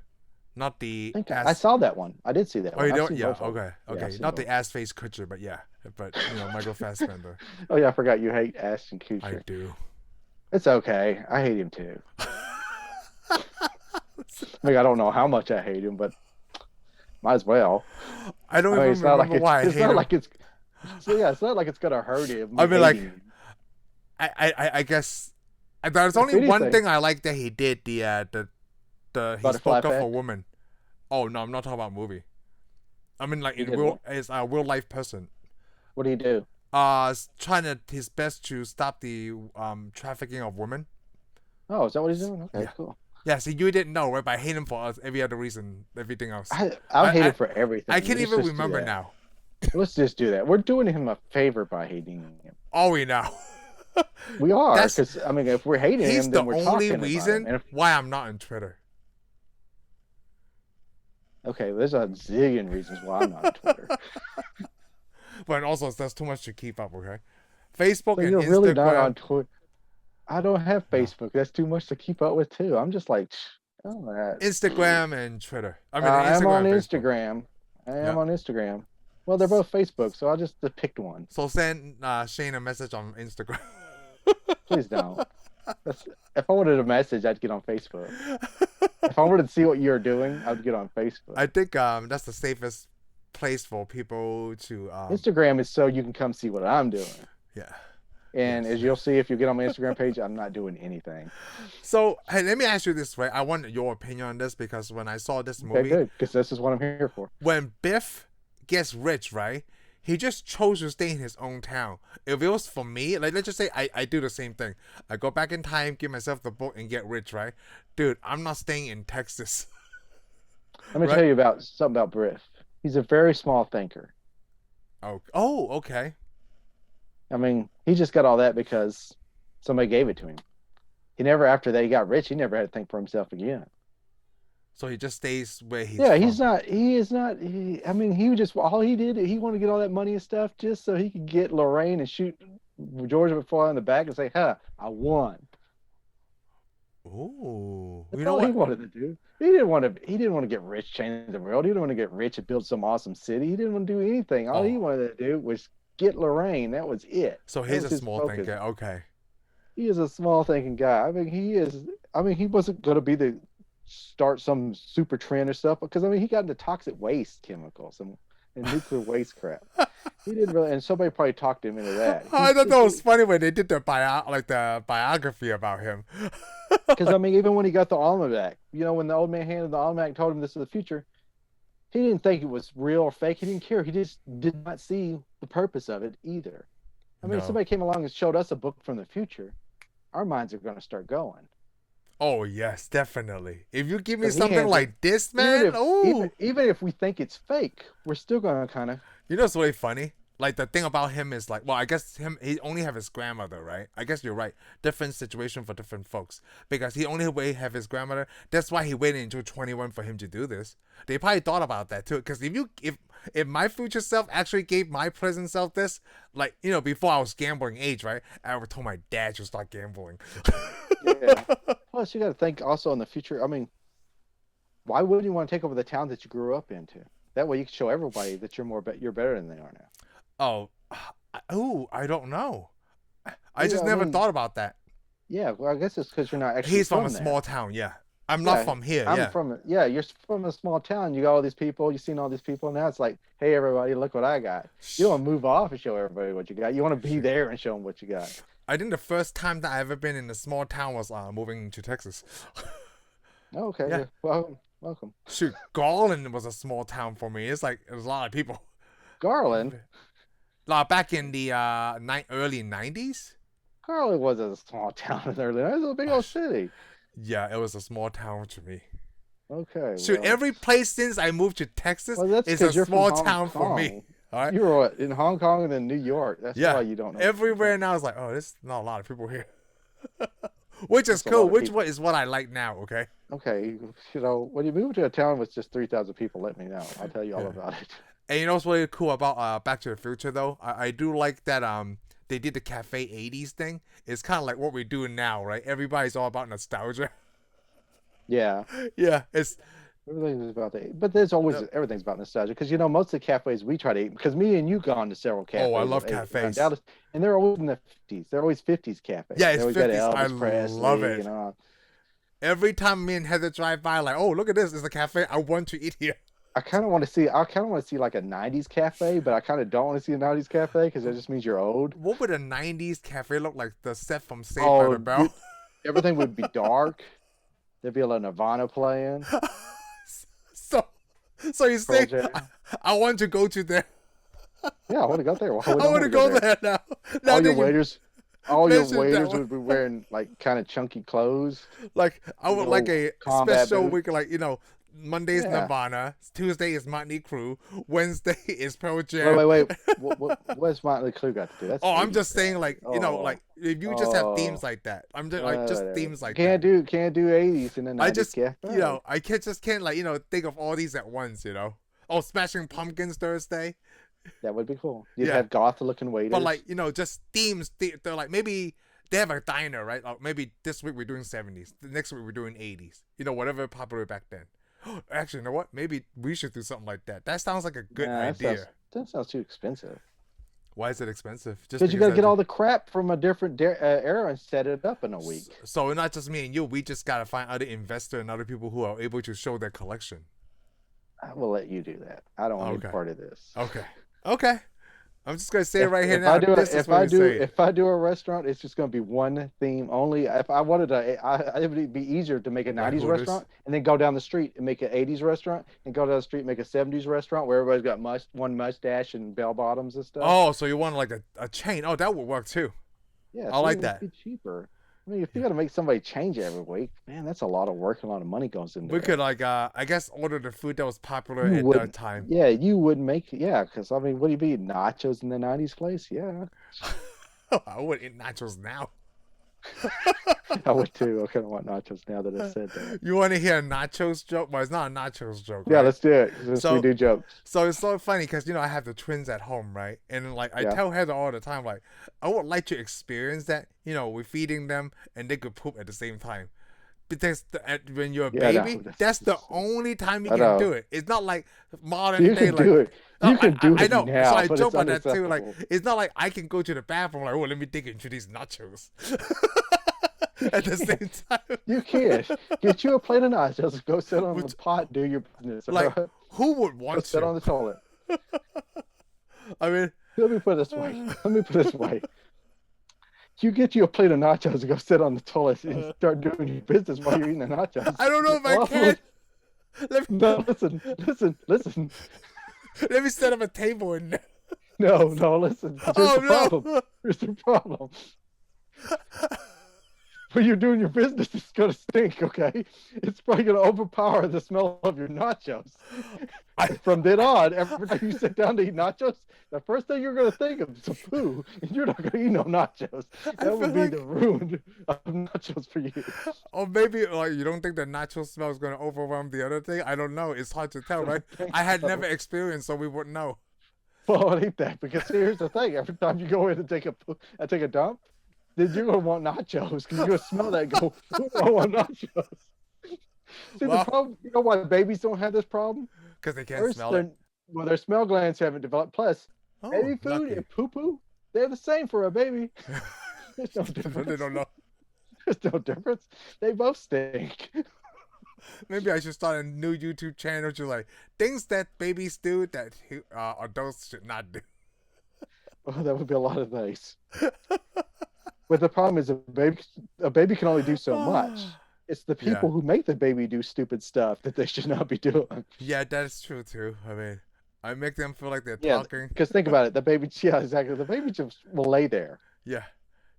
A: Not the.
B: I saw that one. I did see that one.
A: Oh, you don't? Yeah. Okay. Yeah, not the ass face Kutcher, but yeah. But Michael Fassbender.
B: Oh yeah, I forgot you hate Ashton Kutcher.
A: I do.
B: It's okay. I hate him too. I mean, I don't know how much I hate him, but might as well.
A: I don't even remember why I hate him.
B: It's not like it's gonna hurt him.
A: I mean, like, I guess there's only one thing I like that he did. He spoke up for women. Oh no, I'm not talking about movie. I mean, like is a real life person.
B: What do you do?
A: Trying his best to stop the trafficking of women.
B: Oh, is that what he's doing? Okay, cool.
A: Yeah, see, you didn't know, right? But I hate him for every other reason, everything else.
B: I hate him for everything.
A: I can't even remember now.
B: Let's just do that. We're doing him a favor by hating him.
A: Are we now?
B: We are, because I mean, if we're hating him, then we're talking about him.
A: He's the only reason why I'm not on Twitter.
B: Okay, there's a zillion reasons why I'm not on Twitter.
A: But also, there's too much to keep up, okay? Facebook and
B: you're
A: Instagram.
B: Really not on Twitter. I don't have Facebook. No. That's too much to keep up with, too. I'm just like, oh, that.
A: Instagram and Twitter.
B: I'm on Instagram. I am on Instagram. Well, they're both Facebook, so I just picked one.
A: So send Shane a message on Instagram.
B: Please don't. If I wanted a message, I'd get on Facebook. If I wanted to see what you're doing, I'd get on Facebook.
A: I think that's the safest place for people to.
B: Instagram is so you can come see what I'm doing.
A: Yeah.
B: And as you'll see, if you get on my Instagram page, I'm not doing anything.
A: So, hey, let me ask you this, right? I want your opinion on this because when I saw this movie...
B: Okay, good, because this is what I'm here for.
A: When Biff gets rich, right? He just chose to stay in his own town. If it was for me, like, let's just say I do the same thing. I go back in time, give myself the book, and get rich, right? Dude, I'm not staying in Texas.
B: Let me tell you about something about Biff. He's a very small thinker.
A: Oh, okay.
B: I mean, he just got all that because somebody gave it to him. He never, after that he got rich, he never had to think for himself again.
A: So he just stays where he's
B: from. He is not, I mean, all he did, he wanted to get all that money and stuff just so he could get Lorraine and shoot George McFly in the back and say, I won.
A: Ooh.
B: That's all he wanted to do. He didn't want to get rich, change the world. He didn't want to get rich and build some awesome city. He didn't want to do anything. All he wanted to do was get Lorraine. That was it.
A: So he's a small thinker. Okay.
B: He is a small thinking guy. I mean, he wasn't going to start some super trend or stuff because, I mean, he got into toxic waste chemicals and nuclear waste crap. He didn't really, and somebody probably talked him into that.
A: I thought that was funny when they did the biography about him.
B: Because, I mean, even when he got the almanac, when the old man handed the almanac and told him this is the future, he didn't think it was real or fake. He didn't care. He just did not see the purpose of it either. I mean, if somebody came along and showed us a book from the future, our minds are going to start going.
A: Oh, yes, definitely. If you give me something like this, man,
B: even if we think it's fake, we're still going to kind of...
A: You know what's really funny? Like the thing about him is like, well, I guess he only have his grandmother, right? I guess you're right. Different situation for different folks because he only have his grandmother. That's why he waited until 21 for him to do this. They probably thought about that too. Because if my future self actually gave my present self this, like before I was gambling age, right? I would told my dad to start gambling.
B: Yeah. Plus, you got to think also in the future. I mean, why wouldn't you want to take over the town that you grew up into? That way, you can show everybody that you're better than they are now.
A: I don't know. I just never thought about that.
B: Yeah, well, I guess it's because you're not actually.
A: He's from a
B: there.
A: small town. Yeah, I'm not from here.
B: You're from a small town. You got all these people. You've seen all these people. Now it's like, hey, everybody, look what I got. You don't want to move off and show everybody what you got. You want to be there and show them what you got.
A: I think the first time that I ever been in a small town was moving to Texas.
B: Okay.
A: Yeah.
B: Welcome.
A: Shoot, Garland was a small town for me. It's like there's a lot of people.
B: Garland.
A: Back in the early 90s?
B: Garland wasn't a small town in the early 90s. It was a big old city.
A: Yeah, it was a small town to me.
B: Okay.
A: Shoot, every place since I moved to Texas is a small town for me. All right?
B: You were in Hong Kong and then New York. That's why you don't know.
A: Everywhere now is like, oh, there's not a lot of people here. Which is cool. Which is what I like now, okay?
B: Okay. When you move to a town with just 3,000 people, let me know. I'll tell you all about it.
A: And you know what's really cool about Back to the Future, though? I do like that they did the Cafe 80s thing. It's kind of like what we're doing now, right? Everybody's all about nostalgia.
B: Yeah.
A: Yeah, it's...
B: Everything's about that. But there's always... Everything's about nostalgia. Because, most of the cafes we try to eat... Because me and you gone to several cafes.
A: Oh, I love cafes.
B: Dallas, and they're always in the 50s. They're always 50s cafes.
A: Yeah, it's 50s. I
B: Presley,
A: love it. Every time me and Heather drive by, like, oh, look at this. It's a cafe. I want to eat here.
B: I kind of want to see like a 90s cafe, but I kind of don't want to see a 90s cafe because that just means you're old.
A: What would a 90s cafe look like? The set from Saved by the Bell?
B: Everything would be dark. There'd be a little Nirvana playing.
A: So you say, I want to go to there.
B: Yeah, I want to go there.
A: I want to go there now.
B: All your waiters would be wearing like kind of chunky clothes.
A: Like I would like a special week, like Monday's Nirvana, Tuesday is Motley Crue, Wednesday is Pearl Jam.
B: Wait. What's Motley Crue got to do? That's
A: I'm just saying, like like if you just have themes like that, I'm just themes like
B: can't
A: that.
B: Can't do 80s and then 90s.
A: I just I can't think of all these at once. Oh, Smashing Pumpkins Thursday.
B: That would be cool. You'd have goth-looking waiters.
A: But like just themes. They're like maybe. They have a diner, right? Like maybe this week we're doing 70s. The next week we're doing 80s. Whatever popular back then. Actually, you know what? Maybe we should do something like that. That sounds like a good idea.
B: That sounds too expensive.
A: Why is it expensive? Just
B: because you got to get all the crap from a different era and set it up in a week.
A: So not just me and you. We just got to find other investors and other people who are able to show their collection.
B: I will let you do that. I don't want to be part of this.
A: Okay. I'm just gonna say it right here now.
B: If I do a restaurant, it's just gonna be one theme only. If I wanted to, it would be easier to make a 90s restaurant and then go down the street and make an 80s restaurant and go down the street and make a 70s restaurant where everybody's got one mustache and bell bottoms and stuff.
A: Oh, so you want like a chain? Oh, that would work too.
B: Yeah,
A: I like that.
B: It'd be cheaper. I mean, if you got to make somebody change every week, man, that's a lot of work, a lot of money goes into it.
A: We could I guess order the food that was popular at that time.
B: Yeah, you would make because I mean, what do you be nachos in the 90s place? Yeah.
A: I would eat nachos now.
B: I would too. I kind of want nachos now that I said that.
A: You want to hear a nachos joke? Well, it's not a nachos joke.
B: Yeah,
A: right?
B: Let's do it. We do jokes.
A: So it's so funny because I have the twins at home, right? And like I tell Heather all the time, like I would like to experience that. We're feeding them and they could poop at the same time. Because when you're a baby, that's the only time you can do it. It's not like modern day.
B: You can do it. You can do it.
A: I know.
B: Now,
A: so I joke about that too. Like it's not like I can go to the bathroom. Like, let me dig into these nachos. At the same time,
B: you can't get you a plate of nachos. Go sit on the pot. Do your business.
A: Like who would want to
B: sit on the toilet?
A: I mean,
B: let me put it this way. You get you a plate of nachos and go sit on the toilet and start doing your business while you're eating the nachos.
A: I don't know if I can.
B: No, listen.
A: Let me set up a table in there.
B: No, listen. Here's the problem. when you're doing your business, it's gonna stink. Okay, it's probably gonna overpower the smell of your nachos.
A: I,
B: From then on, every time you sit down to eat nachos, the first thing you're gonna think of is a poo, and you're not gonna eat no nachos.
A: I
B: That
A: feel
B: would be
A: like,
B: the ruin of nachos for you.
A: or maybe like you don't think the nacho smell is gonna overwhelm the other thing. I don't know. It's hard to tell,
B: I
A: right?
B: don't think
A: I had
B: so.
A: never experienced, so we wouldn't know.
B: Well, I hate that because here's the thing: every time you go in and take a dump, then you're gonna want nachos because you're gonna smell that. And go, "Ooh, I want nachos." See the
A: Well,
B: problem? You know why babies don't have this problem?
A: because they can't
B: First,
A: smell it.
B: their smell glands haven't developed. Plus,
A: Oh,
B: baby food
A: lucky.
B: and poo poo, they're the same for a baby. There's no
A: They
B: difference.
A: don't know.
B: There's no difference. They both stink.
A: Maybe I should start a new YouTube channel to like things that babies do that adults should not do.
B: Oh, that would be a lot of things. But the problem is a baby can only do so much. It's the
A: Yeah.
B: people who make the baby do stupid stuff that they should not be doing.
A: Yeah, that's true too. I mean, I make them feel like they're
B: Yeah,
A: talking.
B: because think about it. The baby, yeah, exactly. The baby just will lay there.
A: Yeah,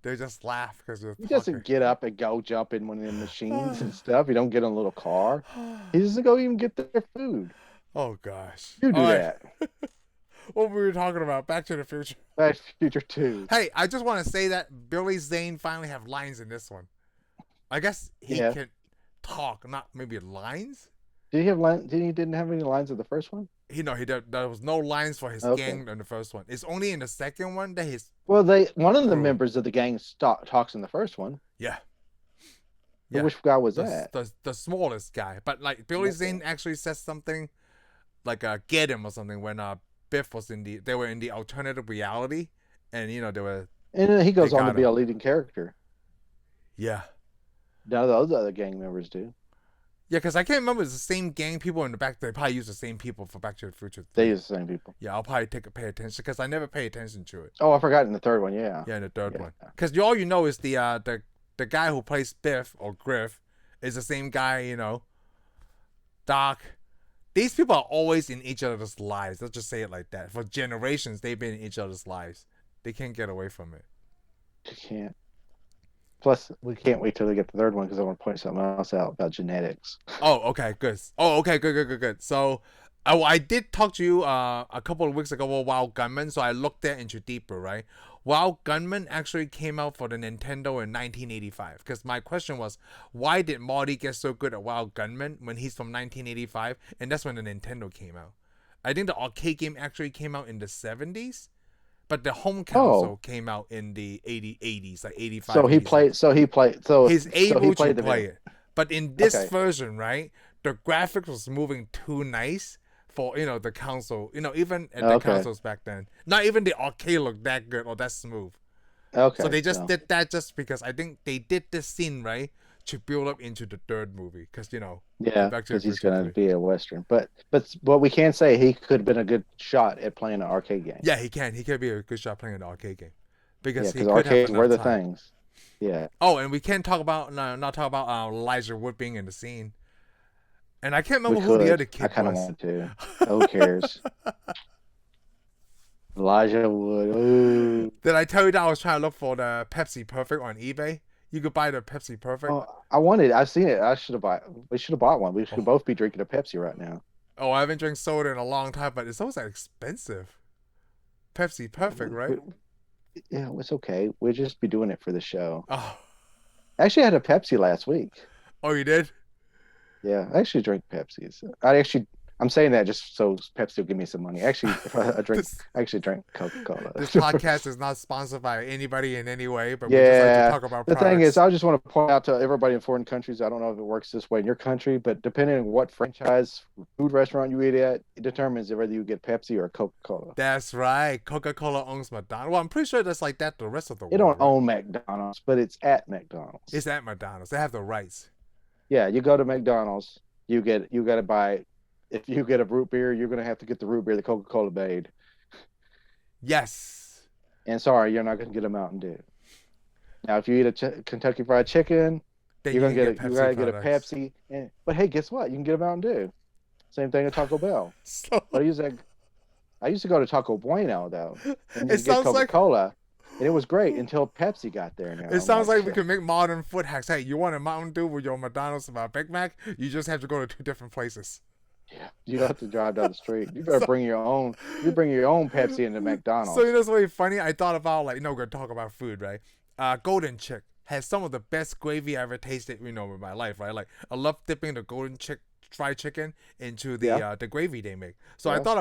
A: they just laugh because they're
B: He
A: talking.
B: doesn't get up and go jump in one of the machines and stuff. He don't get in a little car. He doesn't go even get their food.
A: Oh gosh.
B: You do
A: All right.
B: that.
A: What were we talking about? Back to the Future.
B: Back to the Future 2.
A: Hey, I just want to say that Billy Zane finally have lines in this one. I guess he
B: Yeah.
A: can talk, not maybe lines.
B: Did he have line? He didn't have any lines of the first one?
A: He did. There was no lines for his
B: Okay.
A: gang in the first one. It's only in the second one that he's
B: Well, one of the
A: True.
B: members of the gang talks in the first one.
A: yeah.
B: But
A: Yeah.
B: which guy was that?
A: The smallest guy. But like Billy
B: Okay.
A: Zane actually says something like get him or something when Biff was they were in the alternative reality and they were
B: And then he goes
A: They
B: on to
A: got
B: be
A: him.
B: a leading character.
A: yeah.
B: None of those other gang members do.
A: Yeah, because I can't remember it's the same gang people in the back. They probably use the same people for Back to the Future.
B: They use the same people.
A: Yeah, I'll probably pay attention because I never pay attention to it.
B: Oh, I forgot in the third one. Yeah.
A: Yeah, in the third
B: Yeah.
A: one. Because all you know is the guy who plays Biff or Griff is the same guy, Doc. These people are always in each other's lives. Let's just say it like that. For generations, they've been in each other's lives. They can't get away from it.
B: You can't. Plus, we can't wait till they get the third one because I want to point something else out about genetics.
A: Oh, okay, good. Oh, okay, good. So, I did talk to you a couple of weeks ago about Wild Gunman, so I looked that into deeper, right? Wild Gunman actually came out for the Nintendo in 1985. Because my question was, why did Marty get so good at Wild Gunman when he's from 1985? And that's when the Nintendo came out. I think the arcade game actually came out in the 70s. But the home console came out in the 80s, like 85.
B: So he
A: 86.
B: played.
A: He's able to
B: the
A: play it. But in this
B: Okay.
A: version, right, the graphics was moving too nice for, the console. Even at the
B: Okay.
A: consoles back then. Not even the arcade looked that good or that smooth.
B: Okay.
A: So they just did that just because I think they did this scene, right, to build up into the third movie. Because,
B: Yeah,
A: Back to the
B: because he's
A: Future
B: going to
A: 3.
B: be a Western. But what we can say, he could have been a good shot at playing an arcade game.
A: Yeah, he can. He could be a good shot playing an arcade game. Because he
B: because
A: could have
B: arcades
A: enough
B: were the
A: time.
B: things. Yeah.
A: Oh, and we can't talk about not talk about Elijah Wood being in the scene. And I can't remember
B: We
A: who the
B: could.
A: other kid
B: I kind of
A: was.
B: want to. Who cares? Elijah Wood. Ooh.
A: Did I tell you that I was trying to look for the Pepsi Perfect on eBay? You could buy the Pepsi Perfect.
B: Oh, I wanted. I've seen it. I should have bought. We should have bought one. We should both be drinking a Pepsi right now.
A: Oh, I haven't drank soda in a long time, but it's always that expensive. Pepsi Perfect, right?
B: Yeah, it's okay. We'll just be doing it for the show.
A: Oh,
B: Actually, I had a Pepsi last week.
A: oh, you did?
B: Yeah, I actually drink Pepsis. I'm saying that just so Pepsi will give me some money. Actually, if I actually drink Coca-Cola.
A: This podcast is not sponsored by anybody in any way, but we just like to talk about
B: the
A: products.
B: thing is, I just want to point out to everybody in foreign countries, I don't know if it works this way in your country, but depending on what franchise food restaurant you eat at, it determines whether you get Pepsi or Coca-Cola.
A: That's right. Coca-Cola owns McDonald's. Well, I'm pretty sure that's like that the rest of the world.
B: It don't
A: right?
B: own McDonald's, but it's at McDonald's.
A: It's at McDonald's. They have the rights.
B: Yeah, you go to McDonald's, you got to buy. If you get a root beer, you're going to have to get the root beer that Coca-Cola made.
A: Yes.
B: And sorry, you're not going to get a Mountain Dew. Now, if you eat a Kentucky Fried Chicken,
A: Then
B: you're going to
A: can
B: get you got to get a
A: products.
B: Pepsi. But hey, guess what? You can get a Mountain Dew. Same thing at Taco Bell.
A: So
B: I used to go to Taco Bueno though. And you
A: It
B: get
A: sounds like-
B: Coca-Cola. and it was great until Pepsi got there. Now
A: It
B: I'm
A: sounds
B: like,
A: like we can make modern food hacks. Hey, you want a Mountain Dew with your McDonald's Big Mac? You just have to go to 2 different places.
B: yeah, you don't have to drive down the street. You better
A: So,
B: bring your own. You bring your own Pepsi into
A: so you
B: McDonald's.
A: know what's really funny? I thought about we're gonna talk about food, right? Golden Chick has some of the best gravy I ever tasted, in my life, right? Like I love dipping the Golden Chick fried chicken into
B: Yeah,
A: the gravy they make. So
B: yeah.
A: I thought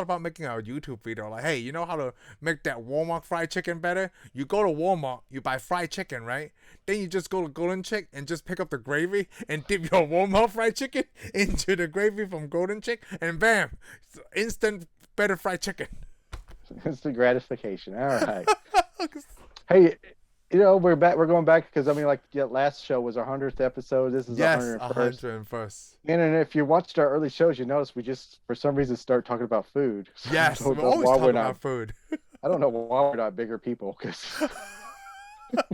A: about making a YouTube video like, hey, you know how to make that Walmart fried chicken better? You go to Walmart, you buy fried chicken, right? Then you just go to Golden Chick and just pick up the gravy and dip your Walmart fried chicken into the gravy from Golden Chick, and bam, instant better fried chicken.
B: It's the gratification. All right. Hey, we're back. We're going back because I mean, like, yeah, last show was our 100th episode. This is our
A: Yes,
B: 101st.
A: 101st.
B: And if you watched our early shows, you notice we just, for some reason, start talking about food. So
A: Yes,
B: I
A: we're
B: don't know
A: always
B: why
A: talking about food.
B: I don't know why we're not bigger people because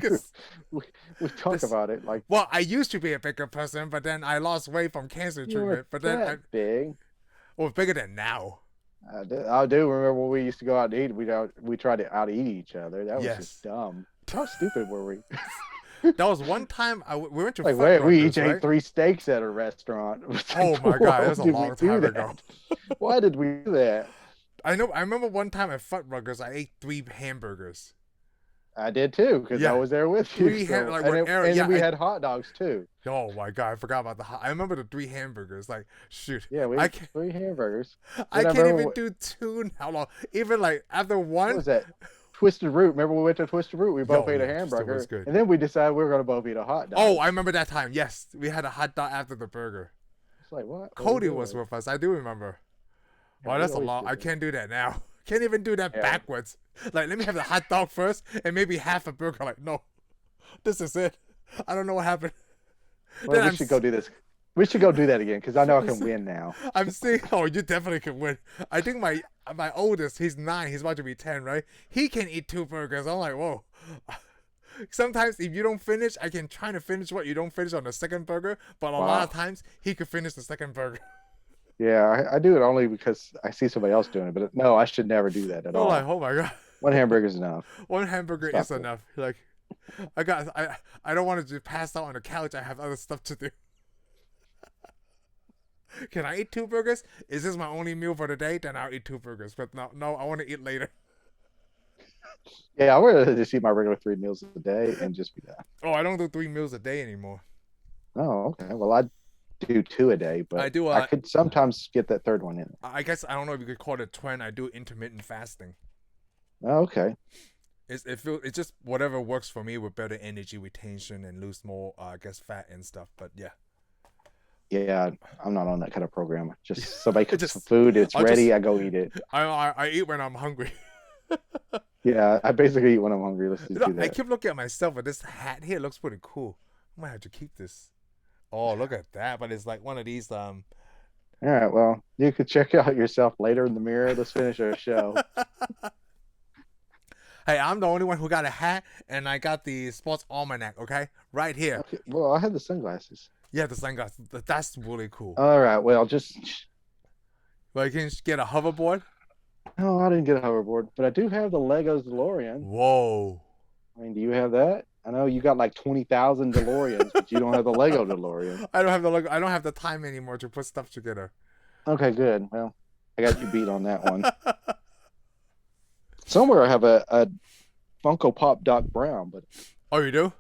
A: 'Cause
B: we talk about it like
A: well, I used to be a bigger person, but then I lost weight from cancer
B: you were
A: treatment. But then
B: that big.
A: bigger than now.
B: I do remember when we used to go out and eat. We tried to out eat each other. That was
A: Yes.
B: just dumb. How stupid were we?
A: That was one time we went to
B: Like, wait, we
A: Fuddruckers,
B: each ate
A: right?
B: 3 steaks at a restaurant.
A: Oh my god, that was a
B: Why did we
A: long
B: do
A: time
B: that?
A: ago.
B: Why did we do that?
A: I remember one time at Fuddruckers, I ate 3 hamburgers.
B: I did too because
A: Yeah.
B: I was there with you.
A: 3
B: So,
A: like
B: and
A: what era?
B: and
A: Yeah,
B: we had hot dogs too.
A: oh my god, I forgot about I remember the 3 hamburgers. Like shoot,
B: Yeah, we
A: I
B: had
A: can't,
B: 3 hamburgers.
A: I
B: Then I
A: can't
B: remember
A: even do 2 how long. Even like after
B: what
A: one.
B: was that? Twisted Root. Remember we went to Twisted Root? We both ate a
A: yeah, Twisted was
B: hamburger,
A: good.
B: and then we decided we were going to both eat a hot dog.
A: Oh, I remember that time. Yes, we had a hot dog after the burger.
B: It's like what?
A: Cody was with us. I do remember.
B: Yeah,
A: Wow,
B: we
A: that's a
B: always
A: lot.
B: do
A: I
B: that.
A: can't do that now. Can't even do that
B: Yeah.
A: backwards. Like, let me have the hot dog first and maybe half a burger. Like, no, this is it. I don't know what happened.
B: Well,
A: Then
B: we should go do this. We should go do that again because I know I can win now.
A: I'm seeing. Oh, you definitely can win. I think my oldest, he's 9. He's about to be 10, right? He can eat 2 burgers. I'm like, whoa. Sometimes if you don't finish, I can try to finish what you don't finish on the second burger. But a lot of times he could finish the second burger.
B: Yeah, I do it only because I see somebody else doing it. But no, I should never do that at
A: I'm
B: all.
A: like, oh my god.
B: 1 hamburger is enough.
A: 1 hamburger
B: Stop
A: is
B: it.
A: enough. Like, I don't want to just pass out on the couch. I have other stuff to do. Can I eat 2 burgers? Is this my only meal for the day? Then I'll eat 2 burgers. But no, I want to eat later.
B: Yeah, I would just eat my regular 3 meals a day and just be done.
A: Oh, I don't do 3 meals a day anymore.
B: Oh, okay. Well, I do 2 a day, but
A: I do.
B: I could sometimes get that 3rd one in.
A: I guess I don't know if you could call it a trend. I do intermittent fasting.
B: Oh, okay.
A: It's just whatever works for me with better energy retention and lose more, I guess, fat and stuff. But yeah.
B: Yeah, I'm not on that kind of program. Just somebody cooks
A: Just-
B: some food, it's
A: I'll
B: ready,
A: just-
B: I go eat it.
A: I eat when I'm hungry.
B: Yeah, I basically eat when I'm hungry. Let's just
A: You know,
B: do
A: I
B: that.
A: keep looking at myself, but this hat here looks pretty cool. I might have to keep this. Oh, look at that! But it's like one of these.
B: All right, well, you could check out yourself later in the mirror. Let's finish our show.
A: Hey, I'm the only one who got a hat, and I got the sports almanac. Okay, right here.
B: Okay, well, I had the sunglasses.
A: Yeah, the sunglasses. That's really cool.
B: All right, well, just
A: But you can get a hoverboard.
B: no, I didn't get a hoverboard, but I do have the Legos DeLorean.
A: Whoa.
B: I mean, do you have that? I know you got like 20,000 DeLoreans, but you don't have the Lego DeLorean.
A: I don't have the time anymore to put stuff together.
B: Okay, good. Well, I got you beat on that one. Somewhere I have a Funko Pop Doc Brown, but I
A: Oh, you do?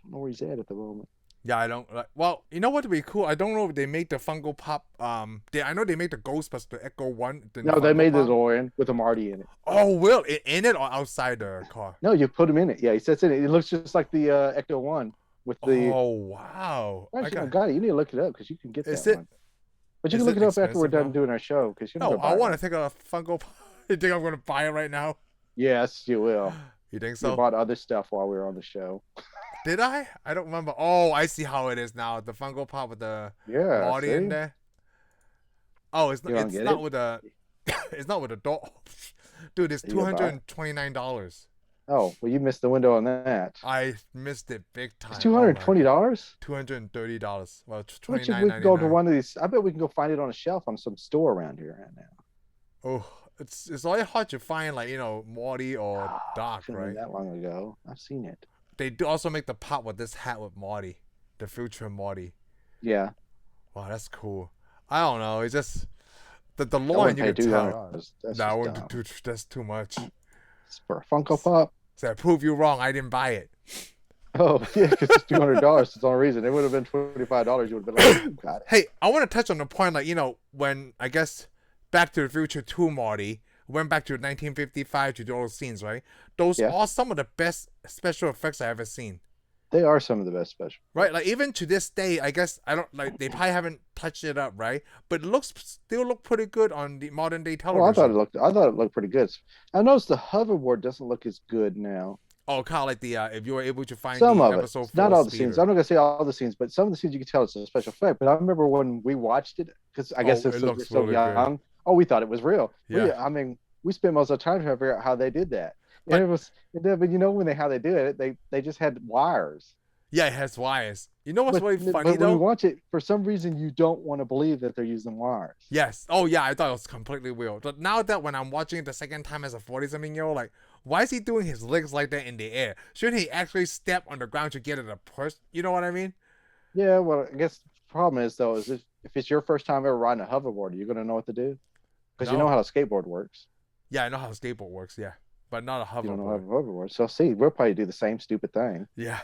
B: don't know where he's at the moment.
A: Yeah, I don't. Well, you know what would be cool? I don't know if they made the Funko Pop. I know they made the Ghostbusters, the Echo One.
B: No, they
A: Funko
B: made the
A: Pop.
B: DeLorean with a Marty in it.
A: Oh, will in it or outside the car?
B: No, you put him in it. Yeah, he sits in it. It looks just like the Ecto One with the.
A: Oh wow!
B: Actually, no, got it. You need to look it up because you can get
A: Is
B: that
A: it-
B: one. But you
A: is
B: can look
A: it
B: it up after we're
A: expensive
B: done
A: now?
B: doing our show because you
A: No,
B: know.
A: I want to take a Funko Pop. You think I'm gonna buy it right now?
B: Yes, you will.
A: You think
B: You
A: so?
B: bought other stuff while we were on the show.
A: Did I? I don't remember. Oh, I see how it is now. The Funko Pop with the
B: Yeah.
A: body in
B: see?
A: there. Oh, it's
B: You don't
A: it's
B: get
A: not
B: it?
A: with a. It's not with a door. Dude, it's
B: You gonna buy it?
A: $229.
B: Oh, well, you missed the window on that.
A: I missed it big time.
B: It's $220.
A: $230. Well,
B: I bet you we can go to
A: $29.99.
B: one of these. I bet we can go find it on a shelf on some store around here right now.
A: Oh, it's really hard to find like Morty or
B: Oh,
A: Doc,
B: couldn't be
A: right?
B: that long ago. I've seen it.
A: They do also make the pot with this hat with Morty, the future Morty.
B: Yeah,
A: Wow, that's cool. I don't know. It's just the
B: I
A: DeLorean.
B: wouldn't
A: You
B: pay
A: can tell.
B: $200. That's
A: No, I
B: just
A: wouldn't
B: dumb.
A: that's too much.
B: It's for a Funko Pop.
A: So I prove you wrong. I didn't buy it.
B: Oh yeah, because it's $200. It's the only reason. It would have been $25. You would have been like, "You got it."
A: Hey, I want to touch on the point, like, when I guess Back to the Future 2 Marty went back to 1955 to do all those scenes, right? Those
B: Yeah.
A: are some of the best special effects I ever seen.
B: They are some of the best special.
A: Right? Like, even to this day, I guess, I don't, like, they probably haven't touched it up, right? But it still look pretty good on the modern day television.
B: Well, I thought it looked pretty good. I noticed the hoverboard doesn't look as good now.
A: Oh, kind of like the, if you were able to find
B: Some
A: the
B: of it,
A: episode 4
B: not all the
A: speeder.
B: scenes. I'm not gonna say all the scenes, but some of the scenes you can tell it's a special effect. But I remember when we watched it, because I guess
A: it
B: we're
A: looks
B: so
A: really
B: young. Oh, we thought it was real.
A: Yeah.
B: I mean, we spent most of the time trying to figure out how they did that.
A: But-
B: And it was, but how they do it, they just had wires.
A: Yeah, it has wires. You know what's really funny,
B: but when
A: though?
B: you watch it, for some reason, you don't want to believe that they're using wires.
A: Yes. Oh, yeah. I thought it was completely real. But now that when I'm watching it the second time as a 40-something-year-old, like, why is he doing his legs like that in the air? Shouldn't he actually step on the ground to get it a push? You know what I mean?
B: Yeah. Well, I guess the problem is though, is if it's your first time ever riding a hoverboard, are you going to know what to do? Because you
A: No.
B: know how a skateboard works.
A: Yeah, I know how a skateboard works. Yeah, but not a
B: You don't know how to
A: hoverboard.
B: hoverboard. So see, we'll probably do the same stupid thing.
A: Yeah,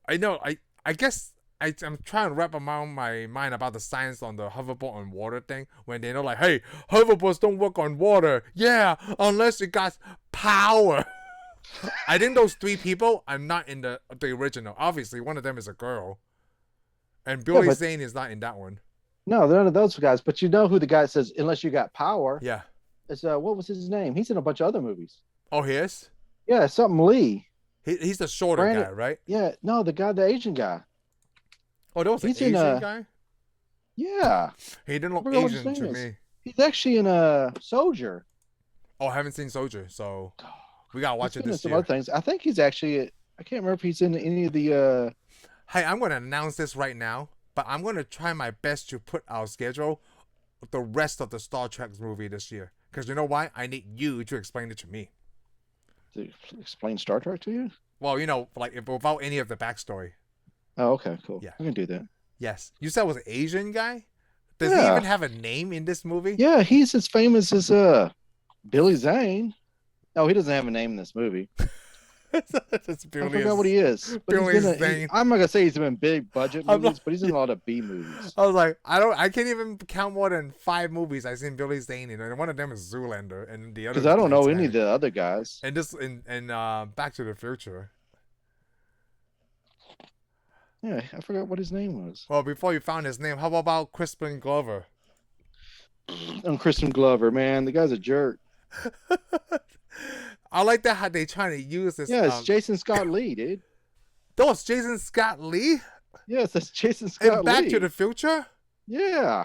A: I know. I guess I'm trying to wrap around my mind about the science on the hoverboard on water thing. When they know, like, hey, hoverboards don't work on water. Yeah, unless it got power. I think those 3 people are not in the original. Obviously, one of them is a girl, and Billy
B: but-
A: Zane is not in that one.
B: No, they're none of those guys. But you know who the guy that says, unless you got power.
A: Yeah.
B: It's what was his name? He's in a bunch of other movies.
A: Oh, he is.
B: Yeah, something Lee.
A: He's the shorter
B: Brandon-
A: guy, right?
B: Yeah, no, the Asian guy.
A: Oh, there was an
B: He's in
A: Asian
B: a-
A: guy.
B: Yeah,
A: He didn't look
B: forgot what his
A: Asian to
B: name is.
A: me.
B: he's actually in a Soldier.
A: Oh, I haven't seen Soldier, so we gotta watch
B: He's
A: it
B: been in
A: this
B: some
A: year.
B: other things. I think he's actually. I can't remember if he's in any of the.
A: Hey, I'm gonna announce this right now, but I'm gonna try my best to put our schedule the rest of the Star Trek movie this year. Because you know why? I need you to explain it to me.
B: To explain Star Trek to you.
A: Well, like without any of the backstory.
B: Oh, okay, cool.
A: Yeah.
B: I can do that.
A: Yes, you said it was an Asian guy. Does he
B: Yeah.
A: even have a name in this movie?
B: Yeah, he's as famous as Billy Zane. No, he doesn't have a name in this movie.
A: It's
B: I forgot what he is. But
A: Billy
B: he's been
A: Zane.
B: I'm not gonna say he's in big budget
A: I'm
B: movies,
A: not-
B: but he's in a lot of B movies.
A: I was like, I can't even count more than 5 movies I've seen Billy Zane in, and one of them is Zoolander, and the other.
B: Because
A: is
B: I don't know any
A: Titanic.
B: of the other guys.
A: And this and Back to the Future.
B: Yeah, I forgot what his name was.
A: Well, before you found his name, how about Crispin Glover?
B: And Crispin Glover, man, the guy's a jerk.
A: I like that how they trying to use this.
B: Yeah, it's Jason Scott Lee, dude.
A: That was Jason Scott Lee
B: Yes, that's Jason
A: in
B: Scott
A: Back
B: Lee.
A: to the Future.
B: Yeah.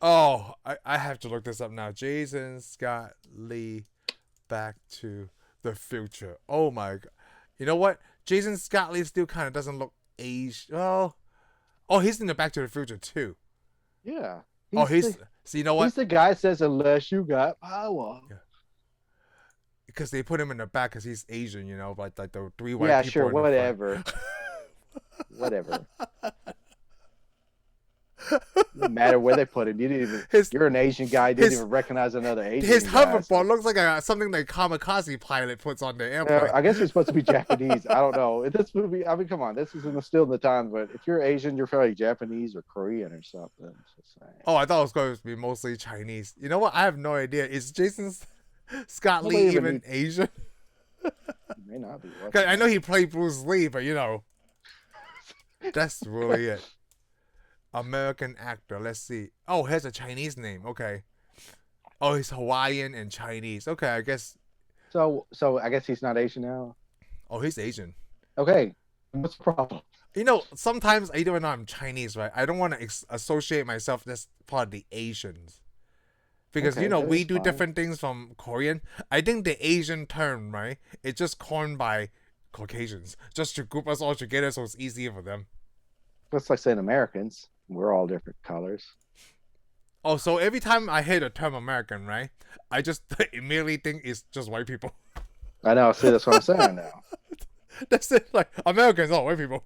A: Oh, I have to look this up now. Jason Scott Lee, Back to the Future. Oh my god! You know what? Jason Scott Lee still kind of doesn't look aged. Oh, he's in the Back to the Future too.
B: Yeah.
A: So you know what?
B: He's the guy that says, unless you got power.
A: Because they put him in the back because he's Asian, like the 3 white
B: Yeah,
A: people.
B: sure,
A: in the front.
B: whatever. Whatever. No matter where they put him, you didn't even. You're an Asian guy. Didn't
A: his-
B: even recognize another Asian.
A: His
B: guy.
A: hoverboard looks like something the kamikaze pilot puts on the
B: Yeah,
A: airplane.
B: I guess you're supposed to be Japanese. I don't know. In this movie, I mean, come on, this is still in the time. But if you're Asian, you're probably Japanese or Korean or something. Just saying.
A: Oh, I thought it was going to be mostly Chinese. You know what? I have no idea. Is Jason Scott
B: Nobody
A: Lee
B: even
A: even Asian?
B: It may not be.
A: 'Cause I know he played Bruce Lee, but that's really it. American actor. Let's see. Oh, he has a Chinese name. Okay. Oh, he's Hawaiian and Chinese. Okay, I guess.
B: So I guess he's not Asian now.
A: Oh, he's Asian.
B: Okay, what's the problem?
A: Sometimes even though I'm Chinese, right? I don't want to associate myself as part of the Asians. Because,
B: Okay, that
A: we
B: is
A: do
B: fine.
A: different things from Korean. I think the Asian term, right? It's just coined by Caucasians. Just to group us all together so it's easier for them.
B: That's like saying Americans. We're all different colors.
A: Oh, so every time I hear the term American, right, I just immediately think it's just white people.
B: I know. See, that's what I'm saying now.
A: That's it. Like Americans, oh, white people.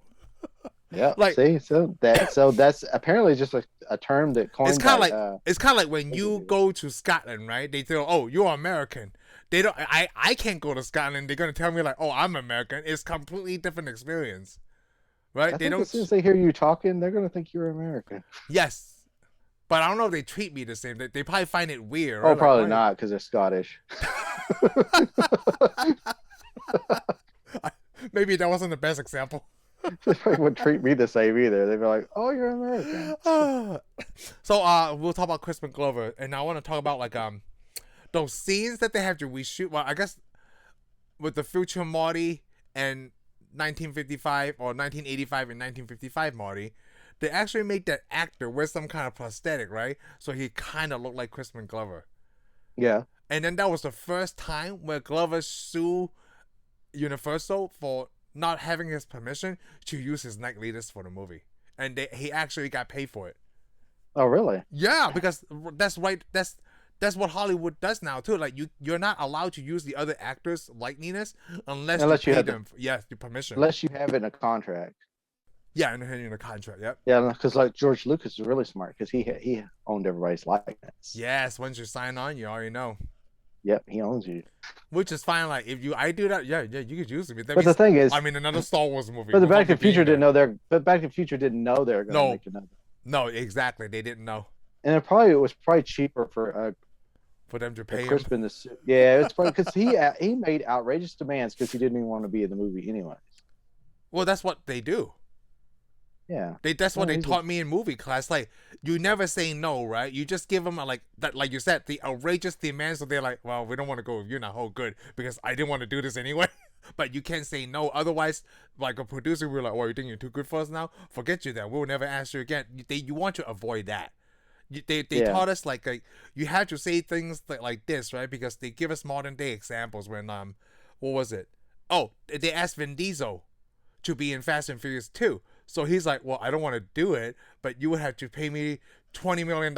B: Yeah.
A: Like
B: See, so that's apparently just a term that
A: it's
B: coined
A: kind of
B: by
A: like it's kind of like when
B: Asian
A: you
B: people.
A: go to Scotland, right? They tell, oh, you're American. They don't. I can't go to Scotland. They're gonna tell me like, oh, I'm American. It's completely different experience, right?
B: I
A: They
B: think as
A: don't.
B: soon as they hear you talking, they're gonna think you're American.
A: Yes, but I don't know if they treat me the same. They probably find it weird,
B: Oh,
A: right? Like,
B: probably
A: why?
B: not because they're Scottish.
A: Maybe that wasn't the best example.
B: They probably wouldn't treat me the same either. They'd be like, "Oh, you're American."
A: So we'll talk about Crispin Glover, and I want to talk about like those scenes that they have to reshoot. Well, I guess with the future Marty and 1955 or 1985 and 1955 Marty, they actually made that actor wear some kind of prosthetic, right? So he kind of looked like Crispin Glover.
B: Yeah.
A: And then that was the first time where Glover sued Universal for not having his permission to use his night leaders for the movie, and he actually got paid for it.
B: Oh, really?
A: Yeah, because that's right. That's what Hollywood does now too. Like you're not allowed to use the other actors' likeliness unless you
B: Unless you
A: pay
B: have
A: them. Yes, the permission.
B: unless you have it in a contract.
A: Yeah, in the contract. Yep.
B: Yeah, because like George Lucas is really smart because he owned everybody's likeness.
A: Yes, once you sign on, you already know.
B: Yep, he owns you.
A: Which is fine. Like if I do that, yeah, you could use it. That
B: But
A: means,
B: the thing is,
A: I mean, another Star Wars movie.
B: but the
A: without
B: Back to
A: me
B: the Future
A: being there.
B: didn't know they're. But Back to the Future didn't know they were going to
A: No,
B: make another.
A: no, exactly. They didn't know
B: And it was probably cheaper
A: for them to pay him.
B: Crispin to. Yeah, it's probably because he made outrageous demands because he didn't even want to be in the movie anyways.
A: Well, that's what they do.
B: Yeah,
A: That's what
B: Well,
A: they
B: he's
A: taught me in movie class. Like you never say no, right? You just give them like that, like you said, the outrageous demands. So they're like, well, we don't want to go. You're not whole good because I didn't want to do this anyway. But you can't say no. Otherwise, like a producer will be like, oh, you think you're too good for us now? Forget you then. We'll never ask you again. You want to avoid that. They
B: Yeah.
A: taught us like you have to say things like this, right? Because they give us modern day examples when what was it? Oh, they asked Vin Diesel to be in Fast and Furious 2. So he's like, well, I don't want to do it, but you would have to pay me $20 million.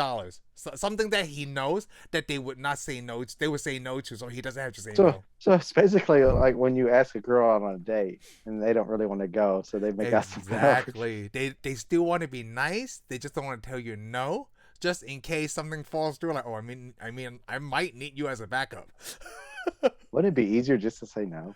A: So, something that he knows that they would not say no. They would say no to, so he doesn't have to say no.
B: So it's basically like when you ask a girl out on a date and they don't really want to go, so they make out something else.
A: Exactly. They still want to be nice. They just don't want to tell you no, just in case something falls through. Like, oh, I might need you as a backup.
B: Wouldn't it be easier just to say no?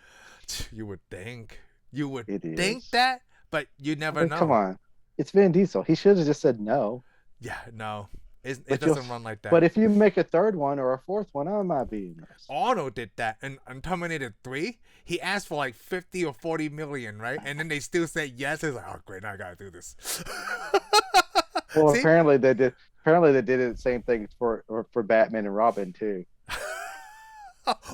A: You would think. You would
B: It
A: think
B: is.
A: that, but you never know.
B: Come on, it's Vin Diesel. He should have just said no.
A: Yeah, no. It
B: But
A: doesn't run like that.
B: But if you make a third one or a fourth one, I might be interested.
A: Arnold did that in Terminator 3. He asked for like 50 or 40 million, right? And then they still said yes. He's like, oh, great, now I gotta do this.
B: Well,
A: See?
B: apparently they did. Apparently they did the same thing for Batman and Robin too.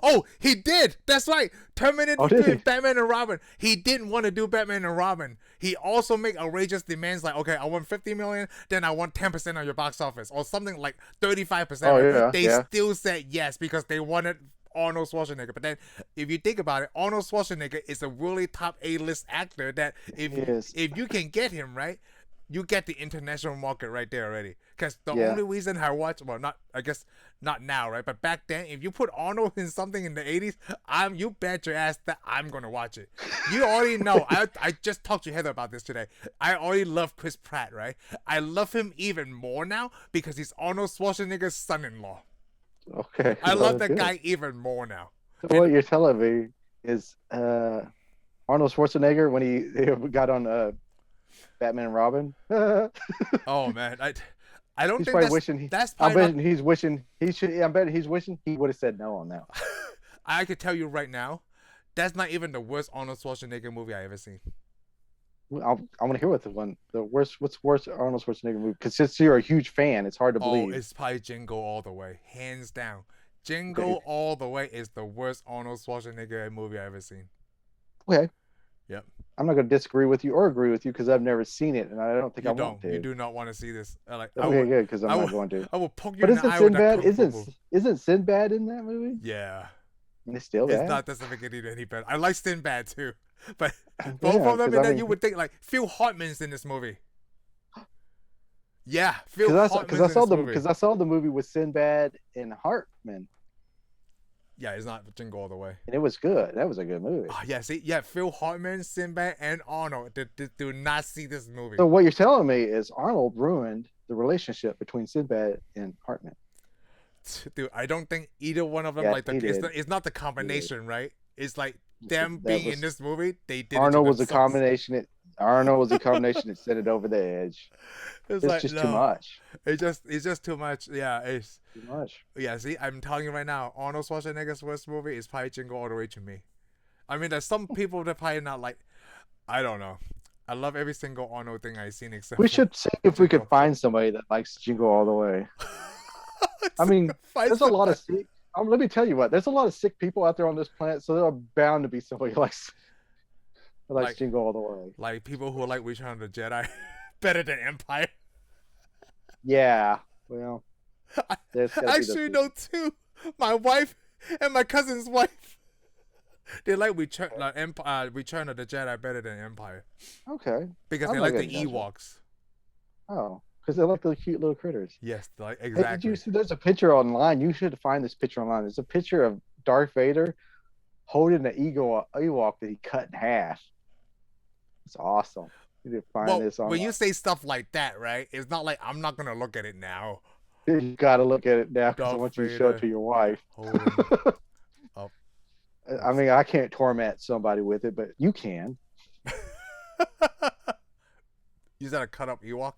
A: Oh, he did. That's right. Terminator
B: Oh, did
A: 3,
B: he?
A: Batman and Robin. He didn't want to do Batman and Robin. He also make outrageous demands like, okay, I want 50 million, then I want 10% of your box office, or something like 35%.
B: Oh, yeah,
A: They
B: yeah.
A: still said yes because they wanted Arnold Schwarzenegger. But then, if you think about it, Arnold Schwarzenegger is a really top A-list actor that
B: He is.
A: if you can get him right, you get the international market right there already. Because the
B: Yeah.
A: only reason I watch, well, not I guess not now, right? But back then, if you put Arnold in something in the 80s, you bet your ass that I'm gonna watch it. You already know. I just talked to Heather about this today. I already love Chris Pratt, right? I love him even more now because he's Arnold Schwarzenegger's son-in-law.
B: Okay.
A: I
B: well,
A: love that
B: good.
A: guy even more now.
B: So what you're telling me is Arnold Schwarzenegger when he got on Batman and Robin.
A: Oh man, I don't
B: He's
A: think
B: probably
A: that's
B: wishing he.
A: that's
B: I
A: probably
B: bet he's wishing he should. I bet he's wishing he would have said no on that.
A: I could tell you right now, that's not even the worst Arnold Schwarzenegger movie I ever seen.
B: I want to hear what the worst. What's worst Arnold Schwarzenegger movie? Because since you're a huge fan, it's hard to
A: Oh,
B: believe.
A: it's probably Jingle All the Way, hands down. Jingle
B: Okay.
A: All the Way is the worst Arnold Schwarzenegger movie I ever seen.
B: Okay.
A: Yep.
B: I'm not going to disagree with you or agree with you because I've never seen it and I don't think I want to.
A: You do not want to see this. Like,
B: Okay, good because I'm
A: I
B: not
A: will-
B: going to.
A: I will poke you
B: But
A: in the
B: isn't
A: eye with that
B: Sinbad?
A: kung fu move.
B: Isn't Sinbad in that movie?
A: Yeah.
B: And it's still
A: It's
B: bad.
A: not doesn't make it any better. I like Sinbad too, but
B: Yeah,
A: both of them
B: 'cause
A: in
B: I
A: that
B: mean-
A: you would think like Phil Hartman's in this movie. Yeah, Phil
B: Because
A: Hartman's in this movie.
B: I saw the movie with Sinbad and Hartman,
A: Yeah, it's not Jingle All the Way.
B: and it was good. That was a good movie.
A: Oh, yeah, see, yeah, Phil Hartman, Sinbad, and Arnold do not see this movie.
B: So what you're telling me is Arnold ruined the relationship between Sinbad and Hartman.
A: Dude, I don't think either one of them it's not the combination, right? It's like them being in this movie. They did.
B: Arnold was a combination. Arnold was a combination that set it over the edge. It's like, just too much.
A: It's just too much. Yeah, it's
B: too much.
A: Yeah, see, I'm telling you right now, Arnold Schwarzenegger's worst movie is probably Jingle All the Way to me. I mean, there's some people that probably not like. I don't know. I love every single Arnold thing I've seen except.
B: We should see if we could find somebody that likes Jingle All the Way. I mean, there's a lot of sick. Let me tell you what. There's a lot of sick people out there on this planet, so there are bound to be somebody who likes Jingle All the Way.
A: Like people who like Return of the Jedi better than Empire.
B: Yeah, well,
A: I actually know too. My wife and my cousin's wife. They like Return of the Jedi better than Empire.
B: Okay.
A: Because they like the Ewoks.
B: Oh, because they like the cute little critters.
A: Yes, like exactly.
B: Hey, did you see? There's a picture online. You should find this picture online. There's a picture of Darth Vader holding the Ewok that he cut in half. It's awesome. You need to find this online.
A: When you say stuff like that, right? It's not like I'm not gonna look at it now.
B: You gotta look at it now because I want you to show it to your wife.
A: Oh.
B: I mean, I can't torment somebody with it, but you can.
A: Is that a cut up Ewok?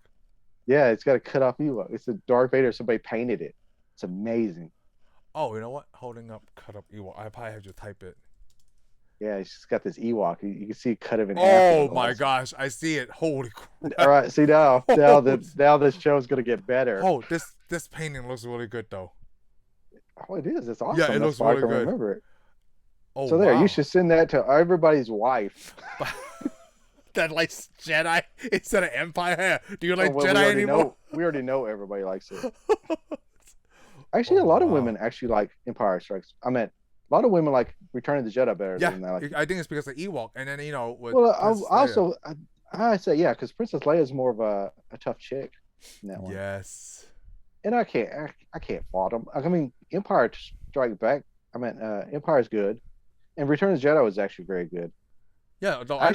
B: Yeah, it's got a cut off Ewok. It's a Darth Vader. Somebody painted it. It's amazing.
A: Oh, you know what? Holding up cut up Ewok. I probably have to type it.
B: Yeah, it's just got this Ewok. You can see it cut him in half.
A: Oh my gosh, I see it. Holy crap.
B: All right, see now this show's gonna get better.
A: Oh, this painting looks really good though.
B: Oh, it is. It's awesome.
A: Yeah, it looks really good.
B: Remember it.
A: Oh,
B: so there, you should send that to everybody's wife.
A: That likes Jedi instead of Empire. Do you like Jedi anymore?
B: We already know everybody likes it. Actually, a lot of women actually like Empire Strikes. I mean, a lot of women like Return of the Jedi better than they like.
A: I think it's because of Ewok, and then
B: I say because Princess Leia is more of a tough chick in that one.
A: Yes.
B: And I can't fault them. I mean, Empire Strikes Back. I mean, Empire is good, and Return of the Jedi was actually very good.
A: Yeah, no,
B: I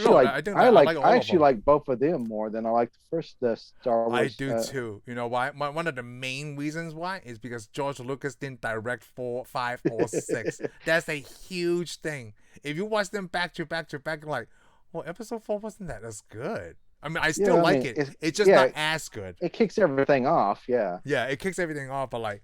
B: actually like both of them more than I like the first Star Wars.
A: I do too. You know why? One of the main reasons why is because George Lucas didn't direct 4, 5, or 6. That's a huge thing. If you watch them back to back, you're like, well, episode 4 wasn't that as good. I mean, I still like it. It's just not as good.
B: It kicks everything off, yeah.
A: Yeah, it kicks everything off, but like,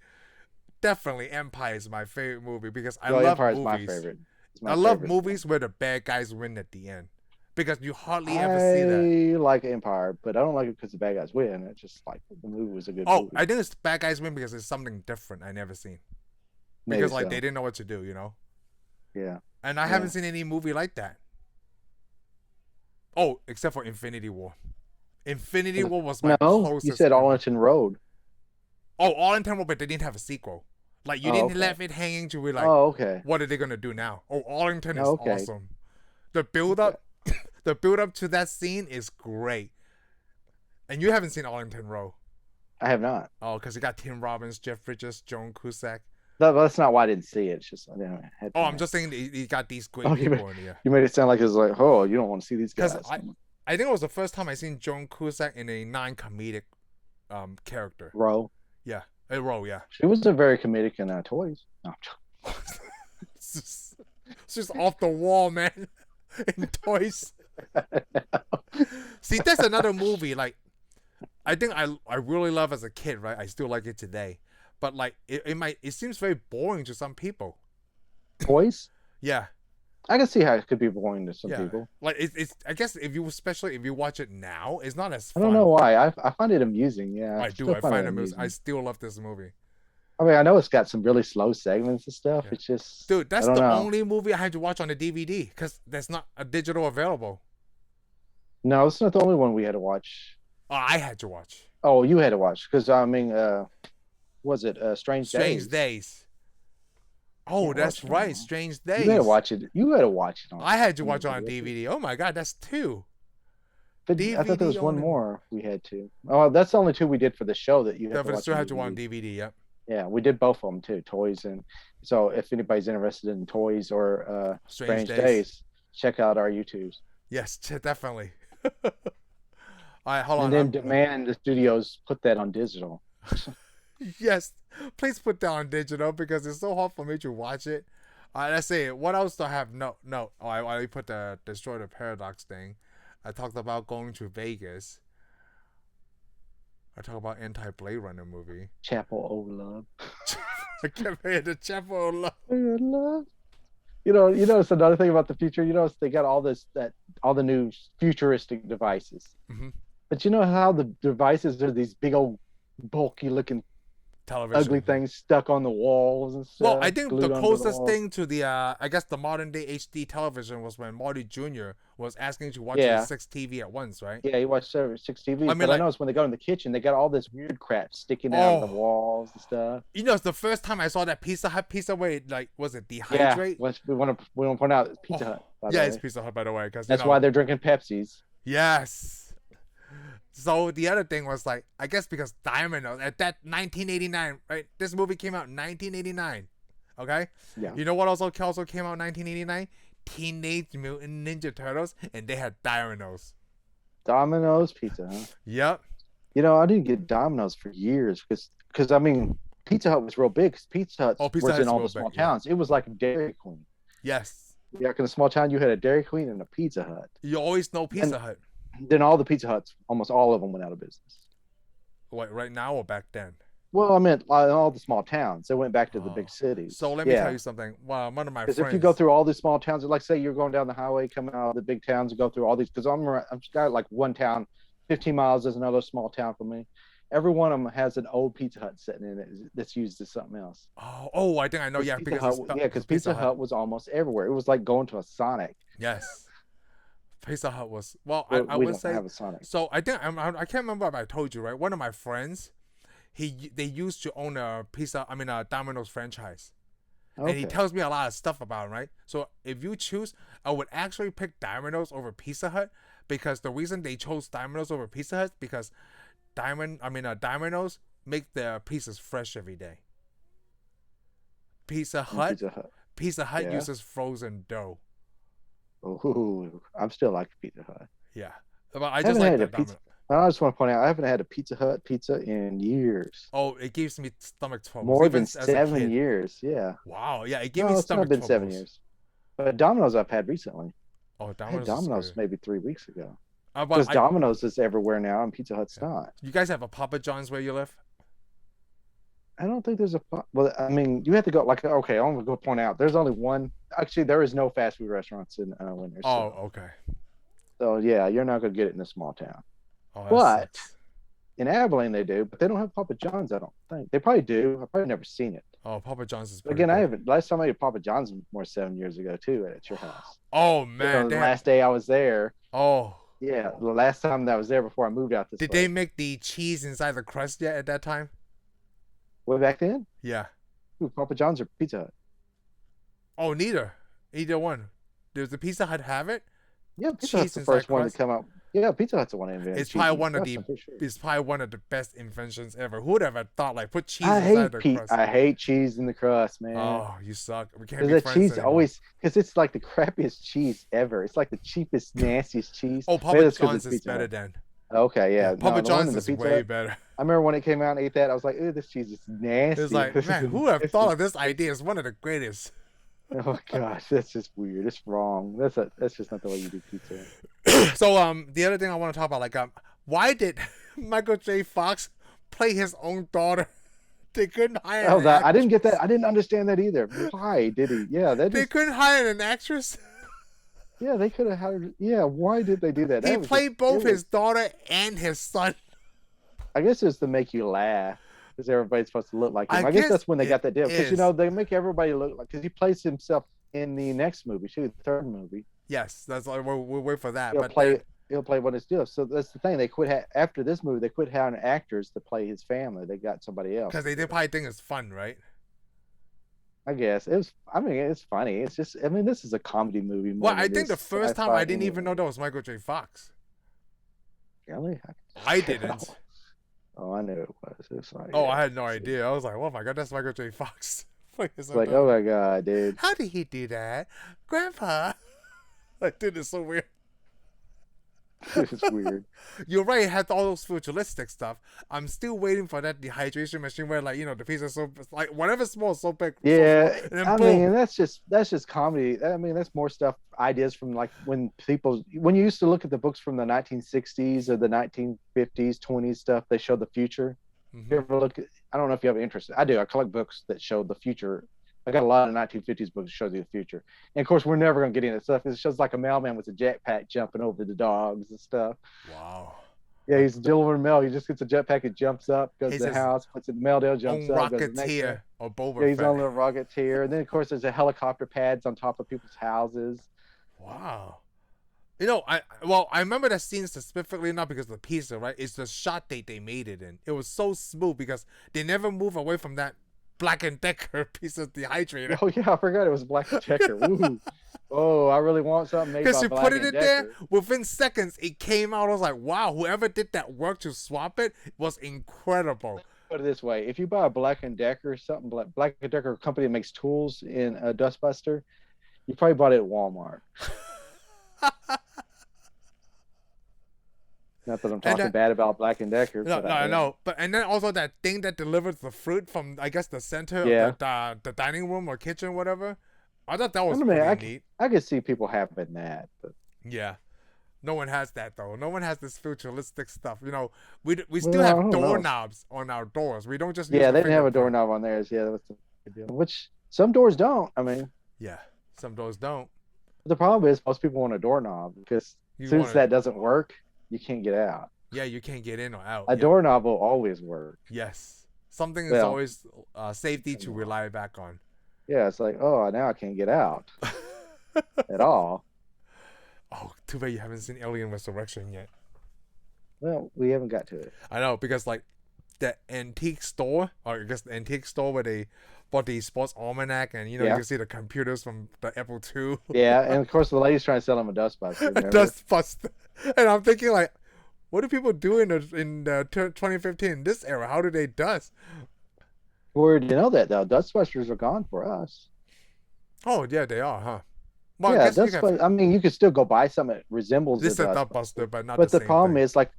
A: definitely Empire is my favorite movie because I love
B: Empire
A: movies.
B: Is my favorite.
A: I love movies where the bad guys win at the end because you hardly ever see that.
B: I like Empire, but I don't like it because the bad guys win. It's just like the movie was a good movie.
A: I think it's bad guys win because it's something different I never seen. Because they didn't know what to do, you know?
B: Yeah.
A: And I haven't seen any movie like that. Oh, except for Infinity War. Infinity War was my closest.
B: You said Arlington Road.
A: Oh, Arlington Road, but they didn't have a sequel. Like, you didn't leave it hanging to be like, what are they going to do now? Oh, Arlington is awesome. The build-up to that scene is great. And you haven't seen Arlington Road.
B: I have not.
A: Oh, because you got Tim Robbins, Jeff Bridges, Joan Cusack.
B: No, that's not why I didn't see it. It's just,
A: I'm just saying you got these great people in here.
B: You made it sound like it's like, oh, you don't want to see these guys.
A: I think it was the first time I seen Joan Cusack in a non-comedic character.
B: Role.
A: Yeah. A role, yeah.
B: She was a very comedic in Toys. No.
A: It's just off the wall, man. In Toys. See, that's another movie. Like, I think I really love as a kid, right? I still like it today, but like it seems very boring to some people.
B: Toys?
A: Yeah.
B: I can see how it could be boring to some people.
A: Like it's I guess especially if you watch it now, it's not as fun.
B: I don't know why. I find it amusing. Yeah,
A: I do. I find it amusing. I still love this movie.
B: I mean, I know it's got some really slow segments and stuff.
A: Yeah.
B: It's just,
A: dude, that's the only movie I had to watch on the DVD because there's not a digital available.
B: No, it's not the only one we had to watch.
A: Oh, I had to watch.
B: Oh, you had to watch because I mean, was it Strange
A: Days? Oh, that's right. Strange Days.
B: You had to watch it. I had to watch it
A: on DVD. Oh my god, that's 2.
B: But I thought there
A: DVD
B: was one
A: only.
B: more we had to. Oh, that's the only two we did for the show that you have to
A: Definitely
B: watch
A: still
B: on
A: have to watch
B: DVD.
A: DVD. Yep.
B: Yeah, we did both of them too, toys and so if anybody's interested in toys or
A: Strange
B: Strange
A: Days.
B: Days, check out our YouTubes.
A: Yes, definitely. All right, hold
B: And
A: on.
B: then demand the studios put that on digital.
A: Yes, please put that on digital because it's so hard for me to watch it. Let's see. What else do I have? No. Oh, I already put the Destroy the Paradox thing. I talked about going to Vegas. I talked about anti-Blade Runner movie.
B: Chapel of Love.
A: I kept hearing the Chapel of Love.
B: Love. It's another thing about the future. They got all the new futuristic devices.
A: Mm-hmm.
B: But you know how the devices are these big old bulky looking
A: Television.
B: ugly things stuck on the walls and stuff.
A: Well, I think the closest
B: the
A: thing to the, I guess the modern day HD television was when Marty Jr. was asking to watch 6 TV at once, right?
B: Yeah, he watched 6 TVs.
A: I mean,
B: I noticed when they go in the kitchen, they got all this weird crap sticking out of the walls and stuff.
A: It's the first time I saw that Pizza Hut pizza where it, was it dehydrate?
B: Yeah, we want to point out it's Pizza Hut.
A: Yeah, it's Pizza Hut, by the way. Because
B: that's why they're drinking Pepsis.
A: Yes. So the other thing was I guess because Domino's at that 1989, right? This movie came out in 1989. Okay?
B: Yeah.
A: You know what also came out in 1989? Teenage Mutant Ninja Turtles, and they had Domino's.
B: Domino's Pizza, huh?
A: Yep.
B: I didn't get Domino's for years because I mean Pizza Hut was real big because Pizza Hut was in all the small towns. It was like a Dairy Queen.
A: Yes.
B: Yeah, in a small town you had a Dairy Queen and a Pizza Hut.
A: You always know Pizza Hut.
B: Then all the Pizza Huts, almost all of them went out of business.
A: What, right now or back then?
B: Well, I meant all the small towns. They went back to the big cities.
A: So let me tell you something. Well, one of my friends.
B: Because if you go through all these small towns, like say you're going down the highway, coming out of the big towns, and go through all these. Because I'm got like one town, 15 miles is another small town for me. Every one of them has an old Pizza Hut sitting in it that's used as something else.
A: Oh, I think I know. Yeah,
B: because Pizza Hut was almost everywhere. It was like going to a Sonic.
A: Yes. Pizza Hut was I
B: we
A: would
B: don't
A: say
B: have a Sonic.
A: So I think I can't remember if I told you, right. One of my friends, they used to own a Domino's franchise, and he tells me a lot of stuff about it, right. So if you choose, I would actually pick Domino's over Pizza Hut because the reason they chose Domino's over Pizza Hut because Domino's make their pizzas fresh every day. Pizza Hut uses frozen dough.
B: Oh, I'm still like Pizza Hut.
A: Yeah, but I just like the
B: pizza. I just want to point out I haven't had a Pizza Hut pizza in years.
A: Oh, it gives me stomach troubles.
B: More than 7 years. Yeah.
A: Wow. Yeah, it gave me stomach troubles.
B: It's not been 7 years. But Domino's I've had recently.
A: Oh,
B: I had Domino's maybe 3 weeks ago.
A: But
B: Because Domino's is everywhere now and Pizza Hut's not.
A: You guys have a Papa John's where you live?
B: I don't think there's well, I mean, you have to go I'm going to go point out. There's only one. Actually, there is no fast food restaurants in Winter.
A: Oh, okay.
B: So yeah, you're not going to get it in a small town.
A: Oh,
B: but in Abilene they do, but they don't have Papa John's. I don't think they probably do. I've probably never seen it.
A: Oh, Papa John's is.
B: Again, I haven't. Last time I ate Papa John's more 7 years ago too, at your house.
A: Oh man,
B: the last day I was there.
A: Oh.
B: Yeah, the last time that I was there before I moved out this way.
A: Did they make the cheese inside the crust yet at that time?
B: Way back then?
A: Yeah.
B: Ooh, Papa John's or Pizza Hut?
A: Oh, neither. Either one. Does the Pizza Hut have it?
B: Yeah, Pizza Hut's the first one to come out. Yeah, Pizza Hut's the one to invent.
A: It's probably one of the. It's probably one of the best inventions ever. Who would have thought put cheese inside the crust?
B: I hate cheese in the crust, man.
A: Oh, you suck. We can't be friends
B: cheese
A: anymore.
B: Always because it's like the crappiest cheese ever. It's like the cheapest, nastiest cheese.
A: Oh, Papa John's is better than.
B: Okay, yeah.
A: Papa John's is way better.
B: I remember when it came out and ate that, I was like, "Ooh, this cheese is nasty."
A: It's like, man, who would have thought of this idea? It's one of the greatest.
B: Oh gosh, that's just weird. It's wrong. That's just not the way you do pizza.
A: So the other thing I want to talk about, why did Michael J. Fox play his own daughter? They couldn't hire.
B: I didn't get that. I didn't understand that either. Why did he? Yeah,
A: they couldn't hire an actress.
B: Yeah, they could have hired. Yeah, why did they do that?
A: He played both his daughter and his son.
B: I guess it's to make you laugh. Because everybody's supposed to look like him. I guess that's when they got that deal. Because they make everybody look like. Because he plays himself in the next movie too, the third movie.
A: Yes, that's why we'll wait for that.
B: He'll play what it's doing. So that's the thing. They quit after this movie. They quit having actors to play his family. They got somebody else.
A: Because they probably think it's fun, right?
B: I guess it was. I mean, it's funny. It's just. I mean, this is a comedy movie.
A: Well, I think the first time I didn't even know that was Michael J. Fox.
B: Really?
A: I didn't.
B: Oh, I knew it was. It's like,
A: Oh,
B: yeah.
A: I had no idea. I was like, oh my god, that's Michael J. Fox.
B: It's like, oh my god, dude.
A: How did he do that? Grandpa? Like, dude, it's so weird.
B: It's weird.
A: You're right, it had all those futuristic stuff. I'm still waiting for that dehydration machine where, like, the piece is so, like, whatever small is so big.
B: Yeah,
A: so small, and then
B: I
A: boom.
B: mean that's just comedy. I mean that's more stuff, ideas from like when you used to look at the books from the 1960s or the 1950s, 20s stuff. They showed the future.
A: Mm-hmm.
B: You ever look at, I don't know if you have interest. I do. I collect books that show the future. I got a lot of 1950s books that show you the future. And of course, we're never going to get into stuff. It shows like a mailman with a jetpack jumping over the dogs and stuff.
A: Wow.
B: Yeah, he's delivering mail. He just gets a jetpack and jumps up, goes to the house, puts it in the mail down, jumps up.
A: Rocketeer or Boba
B: Yeah, he's
A: Fett.
B: on the Rocketeer. And then, of course, there's a helicopter pads on top of people's houses.
A: Wow. I remember that scene specifically not because of the pizza, right? It's the shot they made it in. It was so smooth because they never move away from that Black & Decker piece of dehydrator.
B: Oh, yeah, I forgot it was Black & Decker. Ooh. Oh, I really want something made by
A: Because you
B: Black
A: put it
B: &
A: in
B: Decker.
A: there, within seconds, it came out. I was like, wow, whoever did that work to swap it was incredible.
B: Put it this way. If you buy a Black & Decker, something Black & Decker company that makes tools in a Dustbuster, you probably bought it at Walmart. Not that I'm talking bad about Black & Decker.
A: No, I know. But and then also that thing that delivers the fruit from, I guess, the center of the dining room or kitchen, whatever. I thought that was pretty neat.
B: I could see people having that, but
A: yeah, no one has that though. No one has this futuristic stuff. We still have doorknobs on our doors. We don't just use
B: they didn't have a doorknob on theirs. Yeah, that was the deal. Which some doors don't. I mean,
A: yeah, some doors don't.
B: The problem is most people want a doorknob because as soon as that doesn't work, you can't get out.
A: Yeah, you can't get in or out.
B: A doorknob will always work.
A: Yes, something is always safety to rely back on.
B: Yeah, it's like, oh, now I can't get out at all.
A: Oh, too bad you haven't seen Alien Resurrection yet.
B: Well, we haven't got to it.
A: I know, because like the antique store, or I guess the antique store where they bought the sports almanac, and you can see the computers from the Apple II.
B: Yeah, and of course the lady's trying to sell them a Dustbuster.
A: A Dustbuster, and I'm thinking like, what do people do in 2015 this era? How do they dust?
B: Where do you know that though? Dustbusters are gone for us.
A: Oh yeah, they are, huh? Well,
B: yeah, I mean, you could still go buy something that resembles
A: this
B: a
A: Dustbuster, but not.
B: But the problem
A: thing.
B: is, like,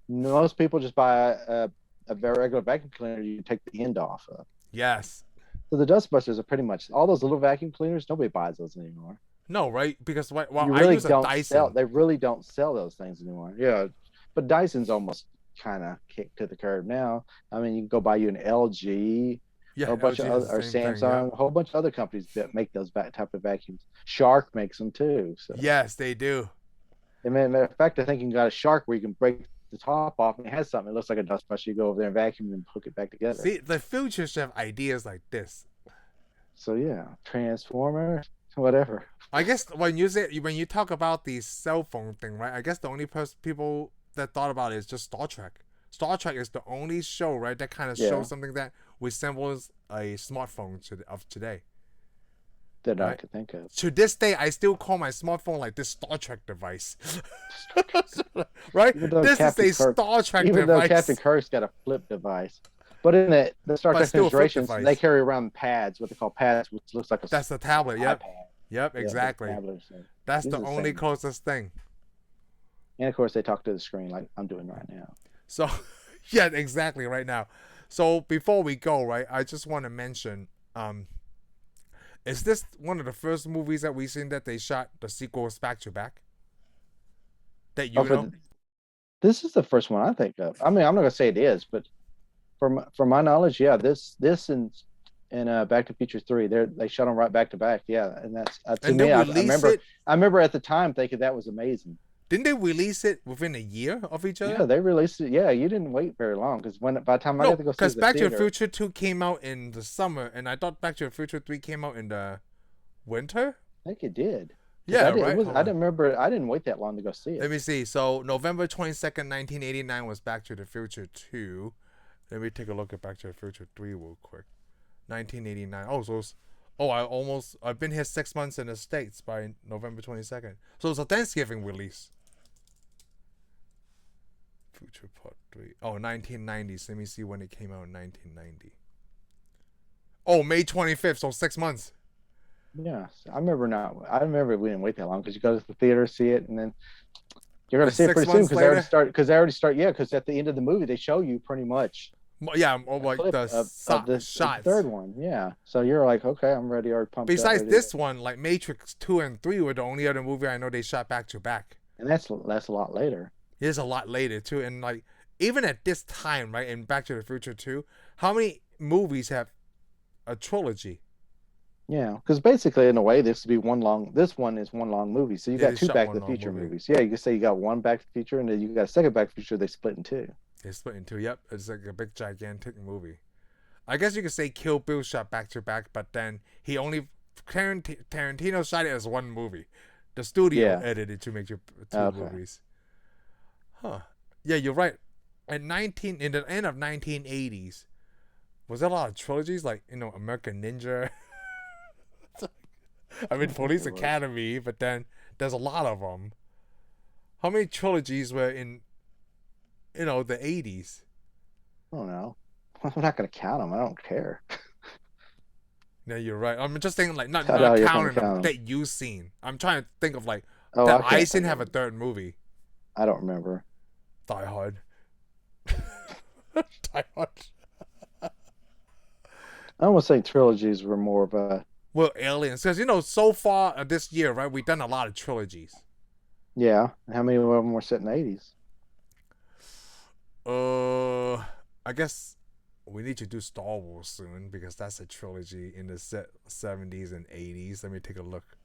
B: most people just buy a very regular vacuum cleaner you can take the end off of.
A: Yes.
B: So the Dustbusters are pretty much all those little vacuum cleaners. Nobody buys those anymore.
A: No, right? Because I use a
B: Dyson. They really don't sell those things anymore. Yeah, but Dyson's almost kind of kicked to the curb now. I mean, you can go buy you an LG. Yeah, or a bunch of other, or Samsung, a whole bunch of other companies that make those type of vacuums. Shark makes them too. So.
A: Yes, they do.
B: And matter of fact, I think you can got a Shark where you can break the top off and it has something. It looks like a Dustbuster. You go over there and vacuum and hook it back together.
A: See, the future should have ideas like this.
B: So yeah, Transformer, whatever.
A: I guess when you talk about the cell phone thing, right? I guess the only people that thought about it is just Star Trek. Star Trek is the only show, right, that kind of shows something that resembles a smartphone of today.
B: That I could think of.
A: To this day, I still call my smartphone like this Star Trek device. Right? This is a Star Trek device.
B: Even though Captain Kirk's got a flip device. But in the Star Trek generations, they carry around pads, what they call pads, which looks like a
A: That's the tablet, yep.
B: iPad.
A: Yep, exactly. That's the only closest thing.
B: And of course, they talk to the screen like I'm doing right now.
A: So, yeah, exactly, right now. So, before we go, right, I just want to mention, is this one of the first movies that we've seen that they shot the sequels back-to-back? That you know?
B: This is the first one I think of. I mean, I'm not going to say it is, but from my knowledge, yeah, this and Back to the Future 3, they shot them right back-to-back, yeah. And that's, to me, I remember at the time thinking that was amazing.
A: Didn't they release it within a year of each other?
B: Yeah, they released it. Yeah, you didn't wait very long because by the time I got to go see the
A: because Back to the Future 2 came out in the summer, and I thought Back to the Future 3 came out in the winter.
B: I think it did.
A: Yeah, right.
B: I didn't remember. I didn't wait that long to go see it.
A: Let me see. So November 22nd, 1989 was Back to the Future 2. Let me take a look at Back to the Future 3 real quick. 1989. Oh, so I've been here 6 months in the States by November 22nd. So it's a Thanksgiving release. Future Part 3. Oh, 1990s. Let me see when it came out in 1990. Oh, May 25th, so 6 months.
B: Yeah, I remember we didn't wait that long because you go to the theater, see it, and then you're gonna
A: And
B: see it
A: 6
B: pretty soon
A: months
B: because they already
A: later?
B: start. Because they already start. Yeah, because at the end of the movie they show you pretty much
A: Yeah,
B: a
A: like
B: clip
A: the
B: of the
A: shots.
B: third one. Yeah, so you're like, okay, I'm ready. Already pumped up.
A: Besides
B: Ready
A: this one, like Matrix 2 and 3 were the only other movie I know they shot back to back.
B: and that's a lot later.
A: It is a lot later too, and like even at this time, right, in Back to the Future 2, how many movies have a trilogy?
B: Yeah, because basically, in a way, this would be one long. This one is one long movie. So you
A: Yeah,
B: got
A: they
B: two
A: shot
B: Back
A: one
B: to the
A: long
B: Future
A: movie.
B: movies. Yeah, you can say you got one Back to the Future, and then you got a second Back to the Future. They split in two.
A: They split in two. Yep, it's like a big gigantic movie. I guess you could say Kill Bill shot back to back, but then Tarantino shot it as one movie. The studio
B: Yeah.
A: edited to make two
B: Okay.
A: movies. Huh. Yeah, you're right. In the end of 1980s, was there a lot of trilogies like American Ninja? I mean, Police Academy, but then there's a lot of them. How many trilogies were in the 80s?
B: I don't know. I'm not gonna count them. I don't care.
A: Yeah, you're right. I'm just thinking like not
B: I know you're
A: counting
B: gonna
A: them
B: count 'em.
A: that you've seen. I'm trying to think of like
B: Oh,
A: that
B: I can't
A: Eisen
B: think
A: have
B: of
A: a third movie.
B: I don't remember.
A: Die Hard. Die Hard.
B: I almost think trilogies were more of a
A: Well, Aliens, because so far this year, right, we've done a lot of trilogies.
B: yeah. How many of them were set in the 80s?
A: I guess we need to do Star Wars soon because that's a trilogy in the 70s and 80s. Let me take a look.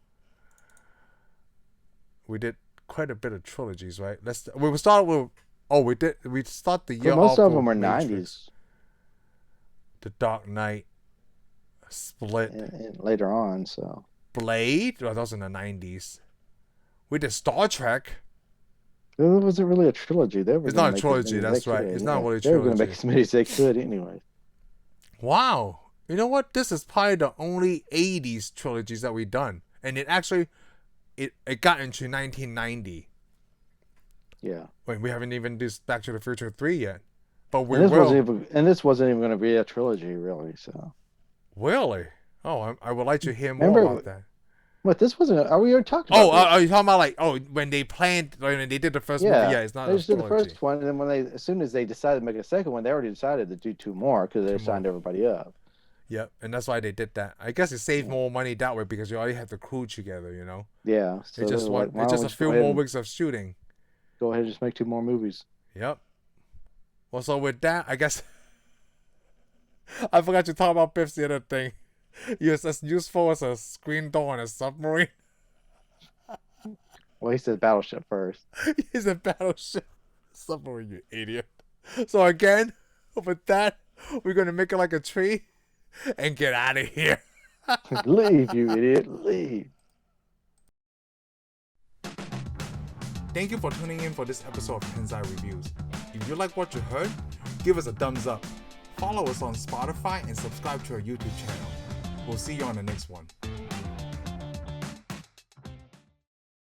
A: We did quite a bit of trilogies, right? We start with. Oh, we did. We start the year.
B: But most
A: off
B: of them
A: with
B: were
A: Matrix,
B: 90s,
A: The Dark Knight, Split,
B: and later on. So
A: Blade. Well, that was in the 90s. We did Star Trek.
B: it wasn't really a trilogy. They were
A: It's
B: gonna
A: not a
B: make as
A: trilogy.
B: many as
A: That's
B: they
A: right.
B: could,
A: It's
B: yeah.
A: not really a
B: They were gonna
A: trilogy.
B: make as many as they could anyway.
A: Wow. You know what? This is probably the only 80s trilogies that we've done. And it actually, it got into 1990.
B: Yeah.
A: Wait, we haven't even done Back to the Future 3 yet. But we
B: And this wasn't
A: will.
B: even and this wasn't even going to be a trilogy, really. So
A: Really? Oh, I would like to hear more
B: remember,
A: about that.
B: what this wasn't? Are we already talked about?
A: Oh,
B: this?
A: are you talking about like, when they planned, when they did the first movie? Yeah, it's not
B: they
A: a
B: just did the
A: trilogy.
B: first one, and then as soon as they decided to make a second one, they already decided to do two more because they
A: Two
B: signed everybody up.
A: Yep, and that's why they did that. I guess it saved
B: Yeah.
A: more money that way because you already have the crew together,
B: Yeah, so
A: It's just
B: they were like, why
A: it's
B: don't
A: just
B: we
A: a
B: just
A: few
B: go ahead
A: more
B: and
A: weeks of shooting.
B: go ahead and just make two more movies.
A: Yep. Well, so with that, I guess I forgot to talk about Biff's the other thing. He was as useful as a screen door on a submarine.
B: Well, he said battleship first.
A: He's a battleship submarine, you idiot. So again, with that, we're gonna make it like a tree and get out of here.
B: Leave, you idiot, leave.
A: Thank you for tuning in for this episode of Tensai Reviews. If you like what you heard, give us a thumbs up. Follow us on Spotify and subscribe to our YouTube channel. We'll see you on the next one.